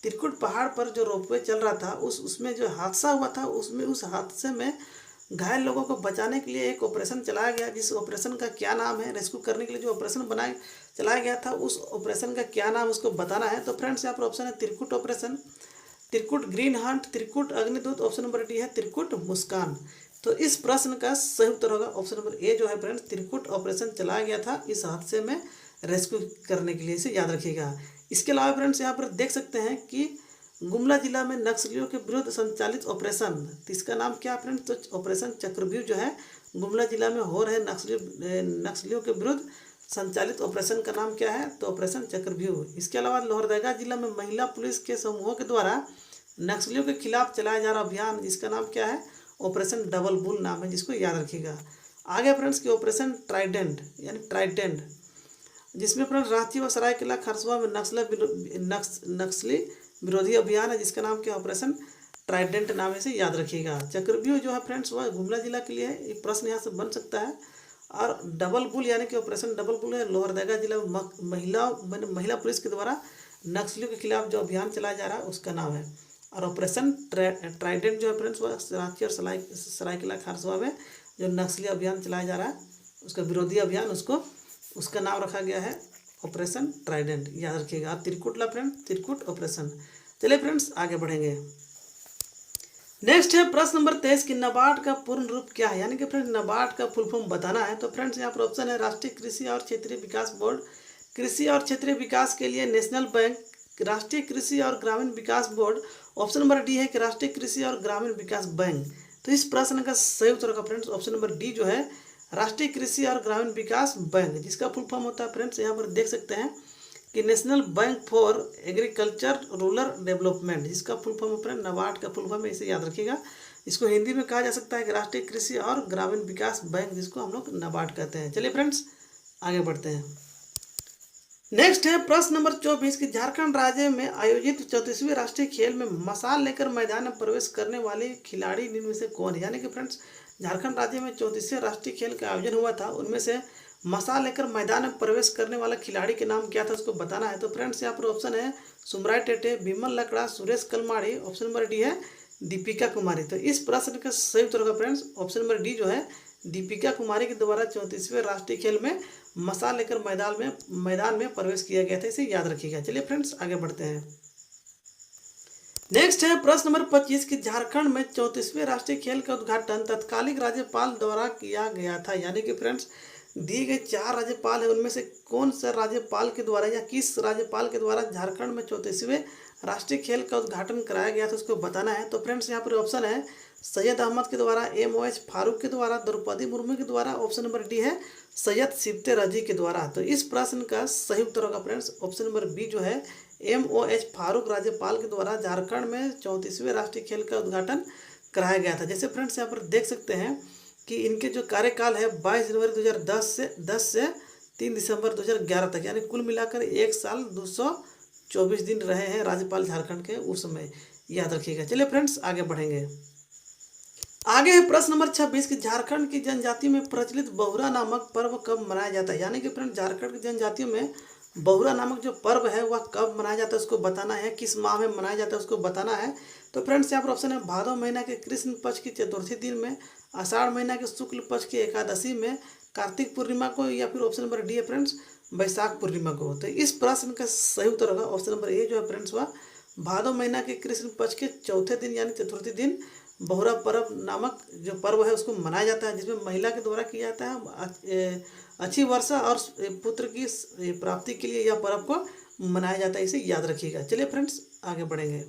त्रिकुट पहाड़ पर जो रोपवे चल रहा था उसमें जो हादसा हुआ था उसमें उस हादसे में घायल लोगों को बचाने के लिए एक ऑपरेशन चलाया गया, जिस ऑपरेशन का क्या नाम है, रेस्क्यू करने के लिए जो ऑपरेशन बनाया चलाया गया था उस ऑपरेशन का क्या नाम उसको बताना है। तो फ्रेंड्स यहाँ पर ऑप्शन है Trikut operation, Trikut green Hunt, Trikut अग्निदूत, option number D है त्रिकुट मुस्कान। तो इस प्रश्न का सही उत्तर होगा ऑप्शन नंबर ए जो है फ्रेंड्स त्रिकुट ऑपरेशन चलाया गया था इस हादसे में रेस्क्यू करने के लिए, इसे याद रखिएगा। इसके अलावा फ्रेंड्स यहाँ पर देख सकते हैं कि गुमला जिला में नक्सलियों के विरुद्ध संचालित ऑपरेशन, तो इसका नाम क्या फ्रेंड्स, तो ऑपरेशन चक्रव्यूह जो है गुमला जिला में हो रहे नक्सलियों के विरुद्ध संचालित ऑपरेशन का नाम क्या है, तो ऑपरेशन चक्रव्यूह। इसके अलावा लोहरदगा जिला में महिला पुलिस के समूहों के द्वारा नक्सलियों के खिलाफ चलाया जा रहा अभियान जिसका नाम क्या है, ऑपरेशन डबल बुल नाम है, जिसको याद रखिएगा। आगे फ्रेंड्स की ऑपरेशन ट्राइडेंट यानी ट्राइडेंट, जिसमें फ्रेंड्स रांची व सरायकेला खरसुआ में नक्सली विरोधी अभियान है जिसका नाम क्या, ऑपरेशन ट्राइडेंट नाम है, इसे याद रखिएगा। चक्रव्यूह जो है फ्रेंड्स वह गुमला जिला के लिए है, एक प्रश्न यहाँ से बन सकता है। और डबल बुल यानी कि ऑपरेशन डबल बुल है लोहरदगा जिला में महिला पुलिस के द्वारा नक्सलियों के खिलाफ जो अभियान चलाया जा रहा है उसका नाम है। और ऑपरेशन ट्राइडेंट जो है फ्रेंड्स वह रांची और सरायकेला खरसुआ में जो नक्सली अभियान चलाया जा रहा है उसका विरोधी अभियान उसका नाम रखा गया है ऑपरेशन ट्राइडेंट, याद रखिएगा। त्रिकुट ला फ्रेंड त्रिकुट ऑपरेशन। चलिए फ्रेंड्स आगे बढ़ेंगे। नेक्स्ट है प्रश्न नंबर 23 कि नाबार्ड का पूर्ण रूप क्या है। यानी कि फ्रेंड्स नाबार्ड का फुल फॉर्म बताना है। तो फ्रेंड्स यहाँ पर ऑप्शन है राष्ट्रीय कृषि और क्षेत्रीय विकास बोर्ड, कृषि और क्षेत्रीय विकास के लिए नेशनल बैंक, राष्ट्रीय कृषि और ग्रामीण विकास बोर्ड, ऑप्शन नंबर डी है कि राष्ट्रीय कृषि और ग्रामीण विकास बैंक। तो इस प्रश्न का सही उत्तर होगा फ्रेंड्स ऑप्शन नंबर डी जो है राष्ट्रीय कृषि और ग्रामीण विकास बैंक, जिसका फुल फॉर्म होता है फ्रेंड्स यहाँ पर देख सकते हैं कि national bank for agriculture rural development, जिसका फुल फॉर्म फ्रेंड नाबार्ड का फुल फॉर्म है, इसे याद रखिएगा। इसको हिंदी में कहा जा सकता है कि राष्ट्रीय कृषि और ग्रामीण विकास बैंक, जिसको हम लोग नाबार्ड कहते हैं। चलिए फ्रेंड्स आगे बढ़ते हैं। नेक्स्ट है प्रश्न नंबर 24 कि झारखंड राज्य में आयोजित 34वें राष्ट्रीय खेल में मशाल लेकर मैदान में प्रवेश करने वाले खिलाड़ी निम्न में से कौन है। यानी कि फ्रेंड्स झारखंड राज्य में 34वें राष्ट्रीय खेल का आयोजन हुआ था, उनमें से मशाल लेकर मैदान में प्रवेश करने वाला खिलाड़ी के नाम क्या था उसको बताना है। तो फ्रेंड्स यहाँ पर ऑप्शन है Sumrai Tete, Vimal Lakra, Suresh Kalmadi, option number D है दीपिका कुमारी। तो इस प्रश्न का सही उत्तर होगा फ्रेंड्स ऑप्शन नंबर डी जो है दीपिका कुमारी के द्वारा 34वें राष्ट्रीय खेल में मशाल लेकर मैदान में प्रवेश किया गया था, इसे याद रखिएगा। चलिए फ्रेंड्स आगे बढ़ते हैं। नेक्स्ट है प्रश्न नंबर 25 कि झारखंड में 34वें राष्ट्रीय खेल का उद्घाटन तत्कालीन राज्यपाल द्वारा किया गया था। यानी कि फ्रेंड्स दिए गए 4 राज्यपाल है, उनमें से कौन सा राज्यपाल के द्वारा या किस राज्यपाल के द्वारा झारखंड में 34वें राष्ट्रीय खेल का उद्घाटन कराया गया था उसको बताना है। तो फ्रेंड्स यहाँ पर ऑप्शन है सैयद अहमद के द्वारा, MOH फारूक के द्वारा, द्रौपदी मुर्मू के द्वारा, ऑप्शन नंबर डी है सैयद सिफ्ते रजी के द्वारा। तो इस प्रश्न का सही उत्तर होगा फ्रेंड्स ऑप्शन नंबर बी जो है MOH फारूक राज्यपाल के द्वारा झारखंड में 34वें राष्ट्रीय खेल का उद्घाटन कराया गया था। जैसे फ्रेंड्स यहाँ पर देख सकते हैं कि इनके जो कार्यकाल है 22 जनवरी 2010 से 3 दिसंबर 2011 तक, यानी कुल मिलाकर 1 साल 224 दिन रहे हैं राज्यपाल झारखंड के उस समय, याद रखिएगा। चलिए फ्रेंड्स आगे बढ़ेंगे। आगे है प्रश्न नंबर 26 कि झारखंड की जनजाति में प्रचलित बहुरा नामक पर्व कब मनाया जाता है। यानी कि फ्रेंड्स झारखंड की जनजातियों में बहुरा नामक जो पर्व है वह कब मनाया जाता है उसको बताना है, किस माह में मनाया जाता है उसको बताना है। तो फ्रेंड्स यहाँ पर ऑप्शन है भादव महीना के कृष्ण पक्ष की चतुर्थी दिन में, आषाढ़ महीना के शुक्ल पक्ष की एकादशी में, कार्तिक पूर्णिमा को, या फिर ऑप्शन नंबर डी है फ्रेंड्स बैसाख पूर्णिमा को। तो इस प्रश्न का सही उत्तर होगा ऑप्शन नंबर ए जो है फ्रेंड्स वह भादव महीना के कृष्ण पक्ष के चौथे दिन यानी चतुर्थी दिन बहुरा पर्व नामक जो पर्व है उसको मनाया जाता है, जिसमें महिला के द्वारा किया जाता है। अच्छी वर्षा और पुत्र की प्राप्ति के लिए यह पर्व को मनाया जाता है, इसे याद रखिएगा। चलिए फ्रेंड्स आगे बढ़ेंगे।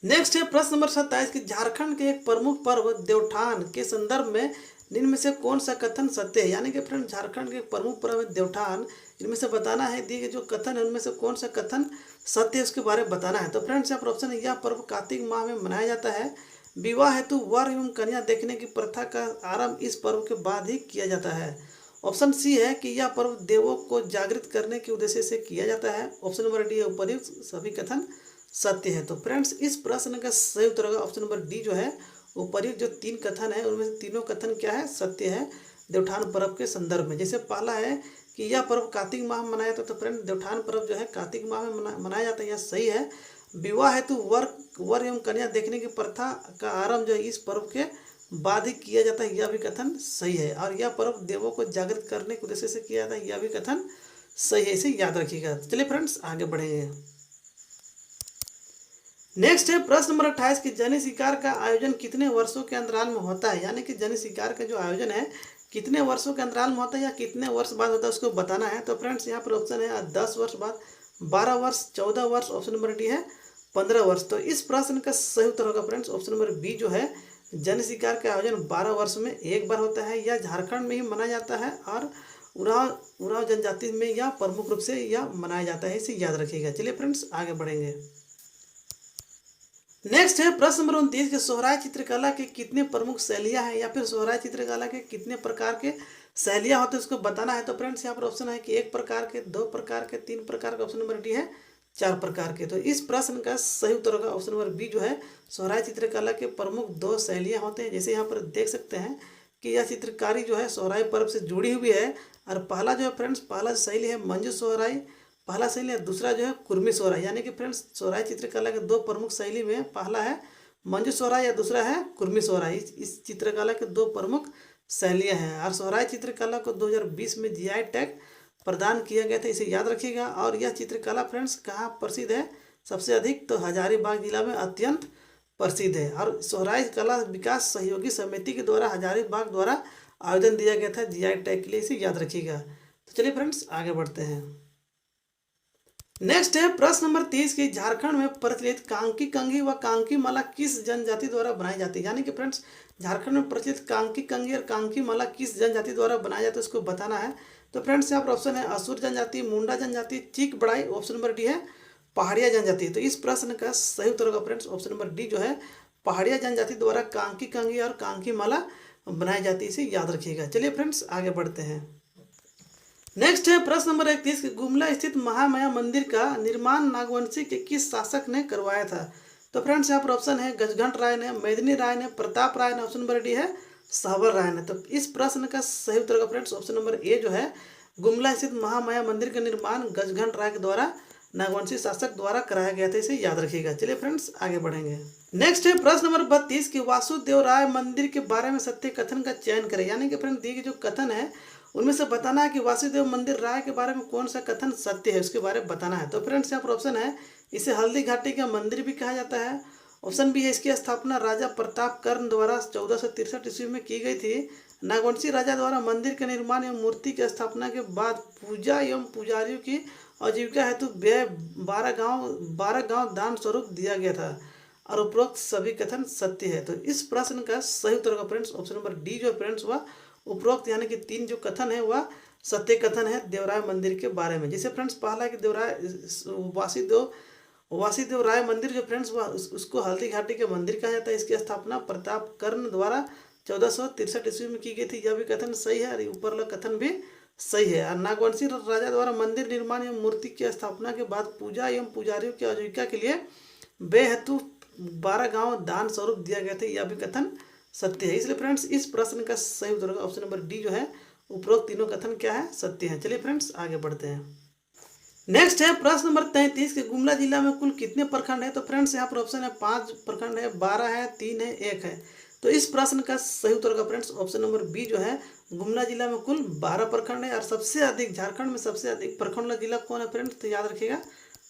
नेक्स्ट है प्रश्न नंबर 27 कि झारखंड के एक प्रमुख पर्व देवठान के संदर्भ में निम्न में से कौन सा कथन सत्य है। यानी कि फ्रेंड्स झारखंड के एक प्रमुख पर्व है देवठान, इनमें से बताना है दिए गए जो कथन है उनमें से कौन सा कथन सत्य है उसके बारे में बताना है। तो फ्रेंड्स यहाँ पर ऑप्शन है यह पर्व कार्तिक माह में मनाया जाता है, विवाह हेतु वर एवं कन्या देखने की प्रथा का आरंभ इस पर्व के बाद ही किया जाता है। ऑप्शन सी है कि यह पर्व देवों को जागृत करने के उद्देश्य से किया जाता है, ऑप्शन नंबर डी है उपर्युक्त सभी कथन सत्य है। तो फ्रेंड्स इस प्रश्न का सही उत्तर होगा ऑप्शन नंबर डी जो है उपर्युक्त जो 3 कथन है उनमें से तीनों कथन क्या है, सत्य है देवउठान पर्व के संदर्भ में। जैसे पहला है कि यह पर्व कार्तिक माह में मनाया जाता है, तो फ्रेंड देवउठान पर्व जो है कार्तिक माह में मनाया जाता है, यह सही है। विवाह हेतु वर एवं कन्या देखने की प्रथा का आरंभ जो है इस पर्व के बाद ही किया जाता है, यह भी कथन सही है। और यह पर्व देवों को जागृत करने के उद्देश्य से किया जाता है, यह भी कथन सही है, इसे याद रखिएगा। चलिए फ्रेंड्स आगे बढ़ेंगे। नेक्स्ट है प्रश्न नंबर 28 की जनि शिकार का आयोजन कितने वर्षों के अंतराल में होता है, यानी कि जनि शिकार का जो आयोजन है कितने वर्षों के अंतराल में होता है या कितने वर्ष बाद होता है उसको बताना है। तो फ्रेंड्स यहाँ पर ऑप्शन है 10 वर्ष बाद, 12 वर्ष, 14 वर्ष, ऑप्शन नंबर डी है 15 वर्ष। तो इस प्रश्न का सही उत्तर होगा फ्रेंड्स ऑप्शन नंबर बी जो है, जन शिकार का आयोजन 12 वर्ष में एक बार होता है। यह झारखंड में ही मनाया जाता है और उरांव जनजाति में यह प्रमुख रूप से यह मनाया जाता है, इसे याद रखिएगा। चलिए फ्रेंड्स आगे बढ़ेंगे। नेक्स्ट है प्रश्न नंबर 29 के सोहराय चित्रकला के कितने प्रमुख शैलियाँ हैं या फिर सोहराय चित्रकला के कितने प्रकार के शैलियाँ होते हैं उसको बताना है। तो फ्रेंड्स यहाँ पर ऑप्शन है कि 1 प्रकार के, 2 प्रकार के, 3 प्रकार के, ऑप्शन नंबर डी है 4 प्रकार के। तो इस प्रश्न का सही उत्तर होगा ऑप्शन नंबर बी जो है, सोहराय चित्रकला के प्रमुख 2 शैलियाँ होते हैं। जैसे यहाँ पर देख सकते हैं कि यह चित्रकारी जो है सोहराय पर्व से जुड़ी हुई है। और पहला जो है फ्रेंड्स, पहला शैली है मंजू सोहराय, पहला शैली है, दूसरा जो है कुर्मी सोहराय। यानी कि फ्रेंड्स सोहराय चित्रकला के 2 प्रमुख शैली में पहला है मंजू सोहराय या दूसरा है कुर्मी सोहराय। इस चित्रकला के 2 प्रमुख शैलियाँ हैं। और सोहराय चित्रकला को 2020 में जीआई टैग प्रदान किया गया था, इसे याद रखिएगा। और यह चित्रकला फ्रेंड्स कहाँ प्रसिद्ध है सबसे अधिक, तो हजारीबाग जिला में अत्यंत प्रसिद्ध है। और सोहराय कला विकास सहयोगी समिति के द्वारा हजारीबाग द्वारा आवेदन दिया गया था जीआई टैग के लिए, इसे याद रखिएगा। तो चलिए फ्रेंड्स आगे बढ़ते हैं। नेक्स्ट है प्रश्न नंबर 30 की झारखंड में प्रचलित कांकी कंघी व कांकी माला किस जनजाति द्वारा बनाई जाती है। यानी कि फ्रेंड्स झारखंड में प्रचलित कांकी कंघी और कांकी माला किस जनजाति द्वारा बनाया जाता है उसको बताना है। तो फ्रेंड्स यहाँ पर ऑप्शन है असुर जनजाति, मुंडा जनजाति, चीक बड़ाई, ऑप्शन नंबर डी है पहाड़िया जनजाति। तो इस प्रश्न का सही उत्तर होगा फ्रेंड्स ऑप्शन नंबर डी जो है, पहाड़िया जनजाति द्वारा कांकी कंघी और कांकी माला बनाई जाती है, इसे याद रखिएगा। चलिए फ्रेंड्स आगे बढ़ते हैं। नेक्स्ट है प्रश्न नंबर 31 की गुमला स्थित महामाया मंदिर का निर्माण नागवंशी के किस शासक ने करवाया था। तो फ्रेंड्स यहाँ पर ऑप्शन है गजघंट राय ने, मेदिनी राय ने, प्रताप राय ने, ऑप्शन नंबर डी है साबर राय ने। तो इस प्रश्न का सही उत्तर होगा फ्रेंड्स ऑप्शन नंबर ए जो है, गुमला स्थित महामाया मंदिर का निर्माण गजघंट राय के द्वारा नागवंशी शासक द्वारा कराया गया था, इसे याद रखिएगा। चलिए फ्रेंड्स आगे बढ़ेंगे। नेक्स्ट है प्रश्न नंबर 32 की वासुदेव राय मंदिर के बारे में सत्य कथन का चयन करें। यानी कि फ्रेंड्स दी गई जो कथन है उनमें से बताना है कि वासुदेव मंदिर राय के बारे में कौन सा कथन सत्य है, उसके बारे में बताना है। तो फ्रेंड्स यहाँ पर ऑप्शन है, इसे हल्दी घाटी का मंदिर भी कहा जाता है। ऑप्शन बी है, इसकी स्थापना राजा प्रताप कर्ण द्वारा 1463 ईस्वी में की गई थी। नागवंशी राजा द्वारा मंदिर के निर्माण एवं मूर्ति की स्थापना के बाद पूजा एवं पुजारियों की आजीविका हेतु व्यय 12 गाँव दान स्वरूप दिया गया था और उपरोक्त सभी कथन सत्य है। तो इस प्रश्न का सही उत्तर होगा फ्रेंड्स ऑप्शन नंबर डी जो फ्रेंड्स वह उपरोक्त यानी कि 3 जो कथन है वह सत्य कथन है देवराय मंदिर के बारे में। जैसे फ्रेंड्स पहला कि देवराय वासीदेव राय मंदिर जो फ्रेंड्स वह उसको हल्दी घाटी के मंदिर कहा जाता है। इसकी स्थापना प्रताप कर्ण द्वारा 1463 ईस्वी में की गई थी, यह भी कथन सही है और ऊपर वाला कथन भी सही है। और नागवंशी राजा द्वारा मंदिर निर्माण एवं मूर्ति की स्थापना के बाद पूजा एवं पुजारियों की आजीविका के लिए व्यय हेतु 12 गाँव दान स्वरूप दिया गया था, यह भी कथन सत्य है। इसलिए फ्रेंड्स इस प्रश्न का सही उत्तर होगा ऑप्शन नंबर डी जो है, उपरोक्त तीनों कथन क्या है, सत्य है। चलिए फ्रेंड्स आगे बढ़ते हैं। नेक्स्ट है प्रश्न नंबर 33 के गुमला जिला में कुल कितने प्रखंड है। तो फ्रेंड्स यहाँ पर ऑप्शन है 5 प्रखंड है, 12 है, 3 है, 1 है। तो इस प्रश्न का सही उत्तर होगा फ्रेंड्स ऑप्शन नंबर बी जो है, गुमला जिला में कुल 12 प्रखंड है। और सबसे अधिक झारखंड में सबसे अधिक प्रखंड वाला जिला कौन है फ्रेंड्स, तो याद रखिएगा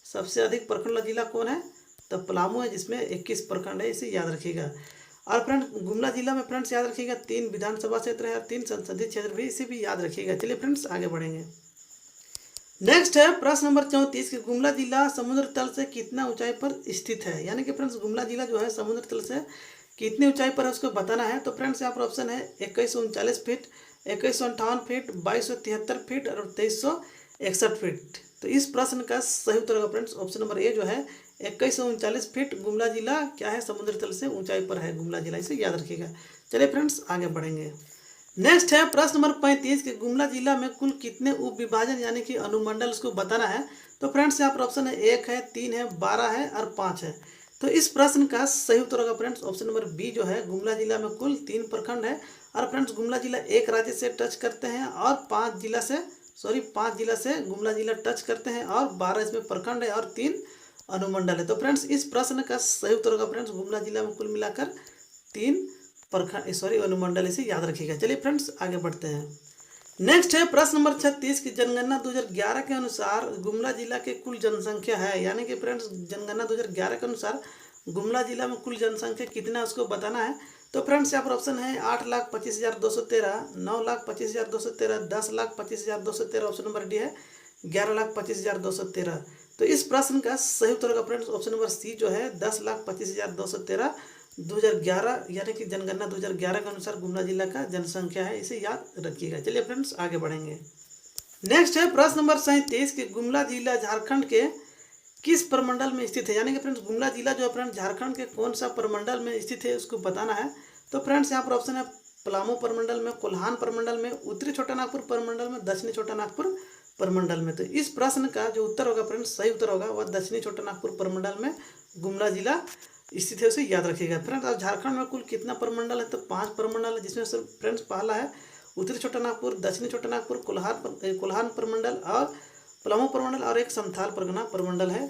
सबसे अधिक प्रखंड वाला जिला कौन है, तो पलामू है जिसमें 21 प्रखंड है, इसे याद रखिएगा। और फ्रेंड्स गुमला जिला में फ्रेंड्स याद रखिएगा 3 विधानसभा क्षेत्र है और 3 संसदीय क्षेत्र भी, इसे भी याद रखिएगा। चलिए फ्रेंड्स आगे बढ़ेंगे। नेक्स्ट है प्रश्न नंबर 34 कि गुमला जिला समुद्र तल से कितना ऊंचाई पर स्थित है। यानी कि फ्रेंड्स गुमला जिला जो है समुद्र तल से कितनी ऊंचाई पर है उसको बताना है। तो फ्रेंड्स यहाँ पर ऑप्शन है 2139 फीट, 2158 फीट, 2273 फीट और 2361 फीट। तो इस प्रश्न का सही उत्तर होगा फ्रेंड्स ऑप्शन नंबर ए जो है, 2139 फीट गुमला जिला क्या है, समुद्र तल से ऊंचाई पर है गुमला जिला, इसे याद रखिएगा। चलिए फ्रेंड्स आगे बढ़ेंगे। नेक्स्ट है प्रश्न नंबर 35 कि गुमला जिला में कुल कितने उप विभाजन यानी कि अनुमंडल उसको बताना है। तो फ्रेंड्स यहाँ पर ऑप्शन है 1 है, 3 है, 12 है और 5 है। तो इस प्रश्न का सही उत्तर होगा फ्रेंड्स ऑप्शन नंबर बी जो है, गुमला जिला में कुल 3 प्रखंड है। और फ्रेंड्स गुमला जिला एक राज्य से टच करते हैं और 5 जिला से गुमला जिला टच करते हैं और 12 इसमें प्रखंड है और 3 अनुमंडल है। तो फ्रेंड्स इस प्रश्न का सही उत्तर होगा फ्रेंड्स, गुमला जिला में कुल मिलाकर 3 अनुमंडल, इसे याद रखिएगा। चलिए फ्रेंड्स आगे बढ़ते हैं। नेक्स्ट है प्रश्न नंबर 36 की जनगणना 2011 के अनुसार गुमला जिला के कुल जनसंख्या है, यानी कि फ्रेंड्स जनगणना 2011 के अनुसार गुमला जिला में कुल जनसंख्या कितना है उसको बताना है। तो फ्रेंड्स यहाँ पर ऑप्शन है 8,25,213, 9,25,213, 10,25,213, ऑप्शन नंबर डी है 11,25,213। तो इस प्रश्न का सही उत्तर होगा फ्रेंड्स ऑप्शन नंबर सी जो है 10,25,213 2011, यानी कि जनगणना 2011 के अनुसार गुमला जिला का जनसंख्या है, इसे याद रखिएगा। चलिए फ्रेंड्स आगे बढ़ेंगे। नेक्स्ट है प्रश्न नंबर 37 कि गुमला जिला झारखंड के किस प्रमंडल में स्थित है, यानी कि फ्रेंड्स गुमला जिला जो है फ्रेंड्स झारखंड के कौन सा प्रमंडल में स्थित है उसको बताना है। तो फ्रेंड्स यहाँ पर ऑप्शन है पलामू प्रमंडल में, कोल्हान प्रमंडल में, उत्तरी छोटा नागपुर प्रमंडल में, दक्षिणी छोटा नागपुर प्रमंडल में। तो इस प्रश्न का जो उत्तर होगा फ्रेंड्स, सही उत्तर होगा वह दक्षिणी छोटा नागपुर प्रमंडल में गुमला जिला स्थित है, उसे याद रखिएगा। फ्रेंड्स अब झारखंड में कुल कितना प्रमंडल है, तो 5 प्रमंडल है, जिसमें से फ्रेंड्स पहला है उत्तरी छोटा नागपुर, दक्षिणी छोटा नागपुर, कोल्हान प्रमंडल और पलामू प्रमंडल और एक संथाल परगना प्रमंडल है।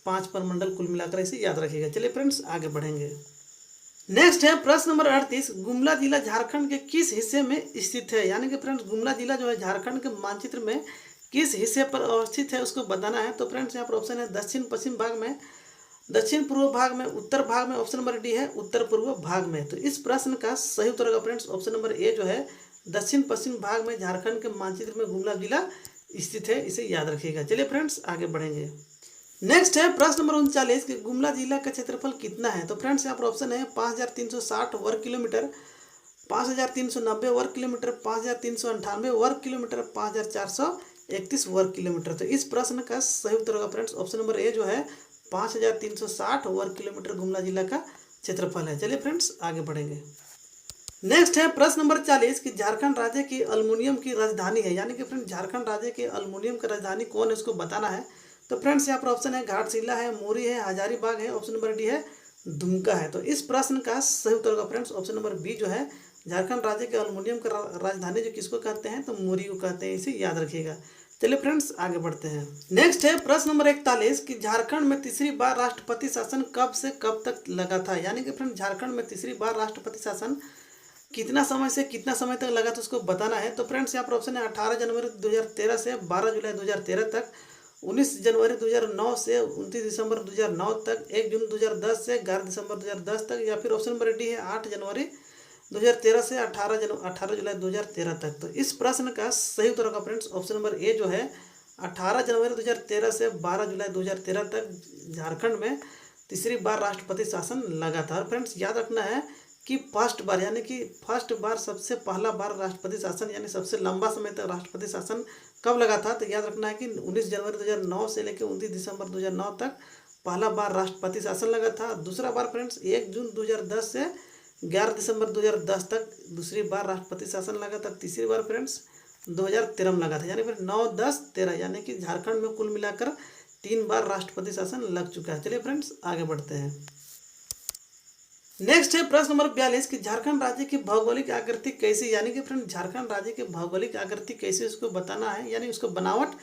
5 प्रमंडल कुल मिलाकर, इसे याद रखिएगा। चलिए फ्रेंड्स आगे बढ़ेंगे। नेक्स्ट है प्रश्न नंबर 38, गुमला जिला झारखंड के किस हिस्से में स्थित है, यानी कि फ्रेंड्स गुमला जिला जो है झारखंड के मानचित्र में किस हिस्से पर अवस्थित है उसको बताना है। तो फ्रेंड्स यहाँ पर ऑप्शन है दक्षिण पश्चिम भाग में, दक्षिण पूर्व भाग में, उत्तर भाग में, ऑप्शन नंबर डी है उत्तर पूर्व भाग में। तो इस प्रश्न का सही उत्तर होगा फ्रेंड्स ऑप्शन नंबर ए जो है दक्षिण पश्चिम भाग में झारखंड के मानचित्र में गुमला जिला स्थित है, इसे याद रखिएगा। चलिए फ्रेंड्स आगे बढ़ेंगे। नेक्स्ट है प्रश्न नंबर 39 कि गुमला जिला का क्षेत्रफल कितना है। तो फ्रेंड्स यहाँ पर ऑप्शन है 5,360 वर्ग किलोमीटर, 5,390 वर्ग किलोमीटर, 5,398 वर्ग किलोमीटर, 5,431 वर्ग किलोमीटर। तो इस प्रश्न का सही उत्तर होगा फ्रेंड्स ऑप्शन नंबर ए जो है 5,360 वर्ग किलोमीटर गुमला जिला का क्षेत्रफल है। चलिए फ्रेंड्स आगे बढ़ेंगे। नेक्स्ट है प्रश्न नंबर 40 कि झारखंड राज्य की अल्मुनियम की राजधानी है, यानी कि फ्रेंड्स झारखंड राज्य के अल्मुनियम की राजधानी कौन है उसको बताना है। तो फ्रेंड्स यहाँ पर ऑप्शन है घाटशिला है, मोरी है, हजारीबाग है, ऑप्शन नंबर डी है दुमका है। तो इस प्रश्न का सही उत्तर होगा फ्रेंड्स ऑप्शन नंबर बी जो है झारखंड राज्य के अल्मुनियम का राजधानी जो किसको कहते हैं, तो मोरी को कहते हैं, इसे याद रखिएगा। चलिए फ्रेंड्स आगे बढ़ते हैं। नेक्स्ट है प्रश्न नंबर 41 कि झारखंड में तीसरी बार राष्ट्रपति शासन कब से कब तक लगा था, यानी कि फ्रेंड्स झारखंड में तीसरी बार राष्ट्रपति शासन कितना समय से कितना समय तक लगा था उसको बताना है। तो फ्रेंड्स यहाँ पर ऑप्शन है 18 जनवरी 2013 से 12 जुलाई 2013 तक, 19 जनवरी 2009 से 29 दिसंबर 2009 तक, 1 जून 2010 से 11 दिसंबर 2010 तक, या फिर ऑप्शन नंबर डी है 8 जनवरी 2013 से 18 जुलाई 2013 तक। तो इस प्रश्न का सही उत्तर होगा फ्रेंड्स ऑप्शन नंबर ए जो है 18 जनवरी 2013 से 12 जुलाई 2013 तक झारखंड में तीसरी बार राष्ट्रपति शासन लगा था। फ्रेंड्स याद रखना है कि फर्स्ट बार सबसे पहला बार राष्ट्रपति शासन यानी सबसे लंबा समय तक राष्ट्रपति शासन कब लगा था। तो याद रखना है कि 19 जनवरी 2009 से लेकर 29 दिसंबर 2009 तक पहला बार राष्ट्रपति शासन लगा था। दूसरा बार फ्रेंड्स 1 जून 2010 से 11 दिसंबर 2010 तक दूसरी बार राष्ट्रपति शासन लगा था। तीसरी बार फ्रेंड्स 2013 में लगा था, यानी फिर 9, 10, 13, यानी कि झारखंड में कुल मिलाकर 3 बार राष्ट्रपति शासन लग चुका है। चलिए फ्रेंड्स आगे बढ़ते हैं। नेक्स्ट है प्रश्न नंबर 42 कि झारखंड राज्य की भौगोलिक आकृति कैसी, यानी कि फ्रेंड झारखंड राज्य की भौगोलिक आकृति कैसी उसको बताना है, यानी उसको बनावट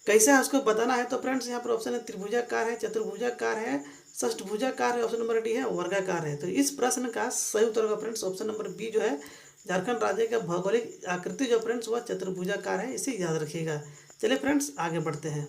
कैसा है उसको बताना है। तो फ्रेंड्स यहाँ पर ऑप्शन है त्रिभुजाकार है, चतुर्भुजाकार है, षष्ठभुजाकार है, ऑप्शन नंबर डी है वर्गाकार है। तो इस प्रश्न का सही उत्तर होगा फ्रेंड्स ऑप्शन नंबर बी जो है झारखंड राज्य का भौगोलिक आकृति जो फ्रेंड्स वह चतुर्भुजाकार है, इसे याद रखिएगा। चलिए फ्रेंड्स आगे बढ़ते हैं।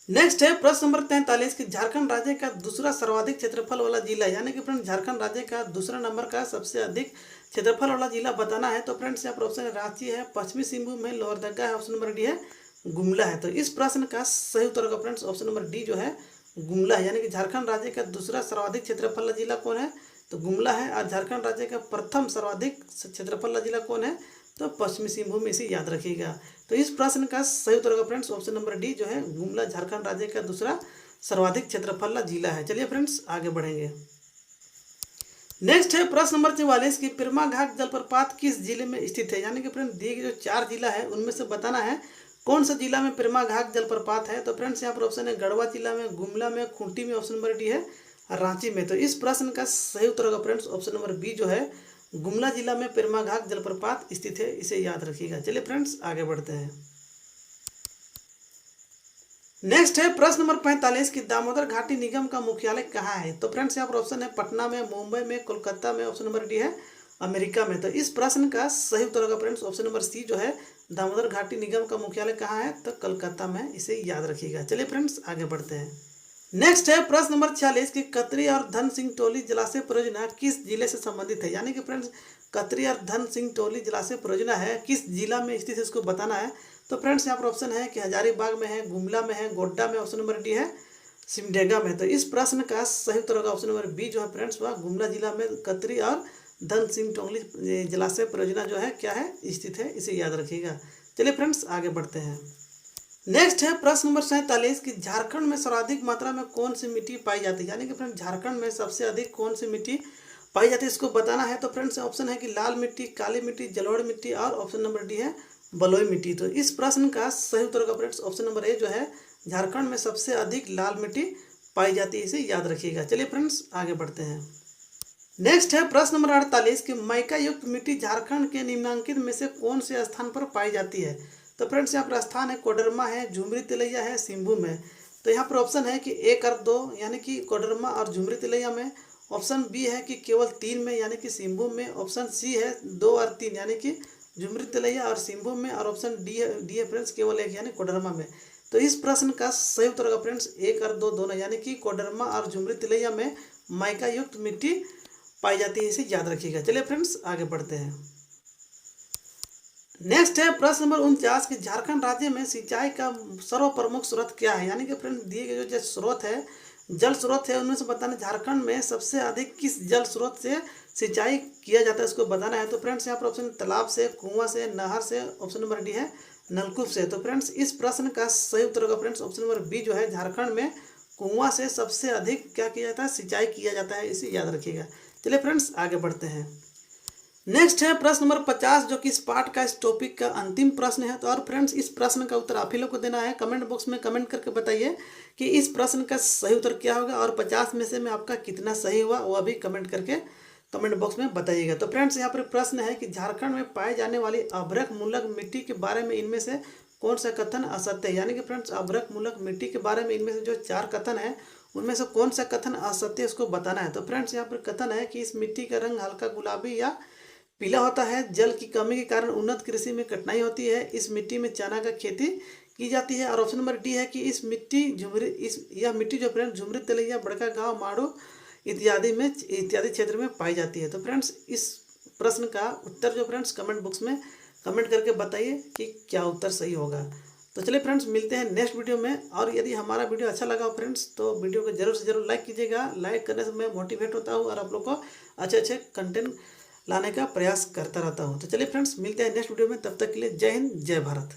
नेक्स्ट है प्रश्न नंबर 43 कि झारखंड राज्य का दूसरा सर्वाधिक क्षेत्रफल वाला जिला, यानी कि फ्रेंड्स झारखंड राज्य का दूसरा नंबर का सबसे अधिक क्षेत्रफल वाला जिला बताना है। तो फ्रेंड्स यहाँ पर ऑप्शन है रांची है, पश्चिमी सिंहभूम है, लोहरदगा है, ऑप्शन नंबर डी है गुमला है। तो इस प्रश्न का सही उत्तर होगा फ्रेंड्स ऑप्शन नंबर डी जो है गुमला है, यानी कि झारखंड राज्य का दूसरा सर्वाधिक क्षेत्रफल वाला जिला कौन है, तो गुमला है। और झारखंड राज्य का प्रथम सर्वाधिक क्षेत्रफल वाला जिला कौन है, तो पश्चिमी सिंहभूम, इसे याद रखिएगा। तो इस प्रश्न का सही उत्तर होगा फ्रेंड्स ऑप्शन नंबर डी जो है गुमला झारखंड राज्य का दूसरा सर्वाधिक क्षेत्रफल वाला जिला है। चलिए फ्रेंड्स आगे बढ़ेंगे। नेक्स्ट है प्रश्न नंबर 44 की पिरमा घाट जलप्रपात किस जिले में स्थित है, यानी कि फ्रेंड्स दिए गए जो 4 जिला है उनमें से बताना है कौन सा जिला में प्रेमा घाट जलप्रपात है? तो फ्रेंड्स यहाँ पर ऑप्शन है गढ़वा जिला में, गुमला में, खूंटी में, ऑप्शन नंबर डी है रांची में। तो इस प्रश्न का सही उत्तर होगा फ्रेंड्स ऑप्शन नंबर बी जो है गुमला जिला में प्रेमा घाट जलप्रपात स्थित है, इसे याद रखिएगा। चलिए फ्रेंड्स आगे बढ़ते हैं। नेक्स्ट है प्रश्न नंबर 45 की दामोदर घाटी निगम का मुख्यालय कहाँ है? तो फ्रेंड्स यहाँ पर ऑप्शन है पटना में, मुंबई में, कोलकाता में, ऑप्शन नंबर डी है अमेरिका में। तो इस प्रश्न का सही उत्तर होगा फ्रेंड्स ऑप्शन नंबर सी जो है दामोदर घाटी निगम का मुख्यालय कहाँ है? तो कलकत्ता में, इसे याद रखिएगा। चलिए फ्रेंड्स आगे बढ़ते हैं। नेक्स्ट है प्रश्न नंबर 46 की कतरी और धन सिंह टोली जलाशय परियोजना किस जिले से संबंधित है? यानी कि फ्रेंड्स कतरी और धन सिंह टोली जलाशय परियोजना है किस जिला में स्थित है, इसको बताना है। तो फ्रेंड्स यहाँ पर ऑप्शन है कि हजारीबाग में है, गुमला में है, गोड्डा में, ऑप्शन नंबर डी है सिमडेगा में। तो इस प्रश्न का सही उत्तर होगा ऑप्शन नंबर बी जो है फ्रेंड्स वह गुमला जिला में कतरी और धन सिंह टोली जलाशय परियोजना जो है क्या है स्थित है, इसे याद रखिएगा। चलिए फ्रेंड्स आगे बढ़ते हैं। नेक्स्ट है प्रश्न नंबर 47 की झारखंड में सर्वाधिक मात्रा में कौन सी मिट्टी पाई जाती है? यानी कि फ्रेंड्स झारखंड में सबसे अधिक कौन सी मिट्टी पाई जाती है, इसको बताना है। तो फ्रेंड्स ऑप्शन है कि लाल मिट्टी, काली मिट्टी, जलोढ़ मिट्टी और ऑप्शन नंबर डी है बलुई मिट्टी। तो इस प्रश्न का सही उत्तर होगा फ्रेंड्स ऑप्शन नंबर ए जो है झारखंड में सबसे अधिक लाल मिट्टी पाई जाती है, इसे याद रखिएगा। चलिए फ्रेंड्स आगे बढ़ते हैं। नेक्स्ट है प्रश्न नंबर 48 की माइका युक्त मिट्टी झारखंड के निम्नांकित में से कौन से स्थान पर पाई जाती है? तो फ्रेंड्स यहाँ पर स्थान है कोडरमा है, झुमरी तिलैया है, सिंहभूम है। तो यहाँ पर ऑप्शन है कि 1 और 2 यानी कि कोडरमा और झुमरी तिलैया में, ऑप्शन बी है कि केवल 3 में यानी कि सिंहभूम में, ऑप्शन सी है 2 और 3 यानी कि झुमरी तिलैया और सिंहभूम में, और ऑप्शन डी है फ्रेंड्स केवल 1 यानी कोडरमा में। तो इस प्रश्न का सही उत्तर होगा फ्रेंड्स 1 और 2 दोनों यानी कि कोडरमा और झुमरी तिलैया में माइका युक्त मिट्टी पाई जाती है, इसे याद रखिएगा। चलिए फ्रेंड्स आगे बढ़ते हैं। नेक्स्ट है प्रश्न नंबर 49 कि झारखंड राज्य में सिंचाई का सर्वप्रमुख स्रोत क्या है? यानी कि फ्रेंड्स दिए गए जो स्रोत है, जल स्रोत है, उनमें से बताना झारखंड में सबसे अधिक किस जल स्रोत से सिंचाई किया जाता है, इसको बताना है। तो फ्रेंड्स यहाँ पर ऑप्शन तालाब से, कुआं से, नहर से, ऑप्शन नंबर डी है नलकूप से। तो फ्रेंड्स इस प्रश्न का सही उत्तर होगा फ्रेंड्स ऑप्शन नंबर बी जो है झारखंड में कुआं से सबसे अधिक क्या किया जाता है, सिंचाई किया जाता है, इसे याद रखिएगा। चलिए फ्रेंड्स आगे बढ़ते हैं। नेक्स्ट है प्रश्न नंबर 50 जो कि इस पार्ट का, इस टॉपिक का अंतिम प्रश्न है। तो और फ्रेंड्स इस प्रश्न का उत्तर आप ही लोग को देना है। कमेंट बॉक्स में कमेंट करके बताइए कि इस प्रश्न का सही उत्तर क्या होगा और 50 में से में आपका कितना सही हुआ वह भी कमेंट करके कमेंट बॉक्स में बताइएगा। तो फ्रेंड्स यहाँ पर प्रश्न है कि झारखंड में पाए जाने वाली अभ्रक मूलक मिट्टी के बारे में इनमें से कौन सा कथन असत्य है? यानी कि फ्रेंड्स अभ्रक मूलक मिट्टी के बारे में इनमें से जो 4 कथन है उनमें से कौन सा कथन असत्य है, उसको बताना है। तो फ्रेंड्स यहाँ पर कथन है कि इस मिट्टी का रंग हल्का गुलाबी या पीला होता है, जल की कमी के कारण उन्नत कृषि में कठिनाई होती है, इस मिट्टी में चना का खेती की जाती है, और ऑप्शन नंबर डी है कि यह मिट्टी जो फ्रेंड्स झुमरी तिलैया, बड़का गांव, माड़ू इत्यादि क्षेत्र में पाई जाती है। तो फ्रेंड्स इस प्रश्न का उत्तर जो फ्रेंड्स कमेंट बॉक्स में कमेंट करके बताइए कि क्या उत्तर सही होगा। तो चलिए फ्रेंड्स मिलते हैं नेक्स्ट वीडियो में। और यदि हमारा वीडियो अच्छा लगा हो फ्रेंड्स तो वीडियो को जरूर से जरूर लाइक कीजिएगा। लाइक करने से मैं मोटिवेट होता हूँ और आप लोग को अच्छे अच्छे कंटेंट लाने का प्रयास करता रहता हूँ। तो चलिए फ्रेंड्स मिलते हैं नेक्स्ट वीडियो में, तब तक के लिए जय हिंद, जय भारत।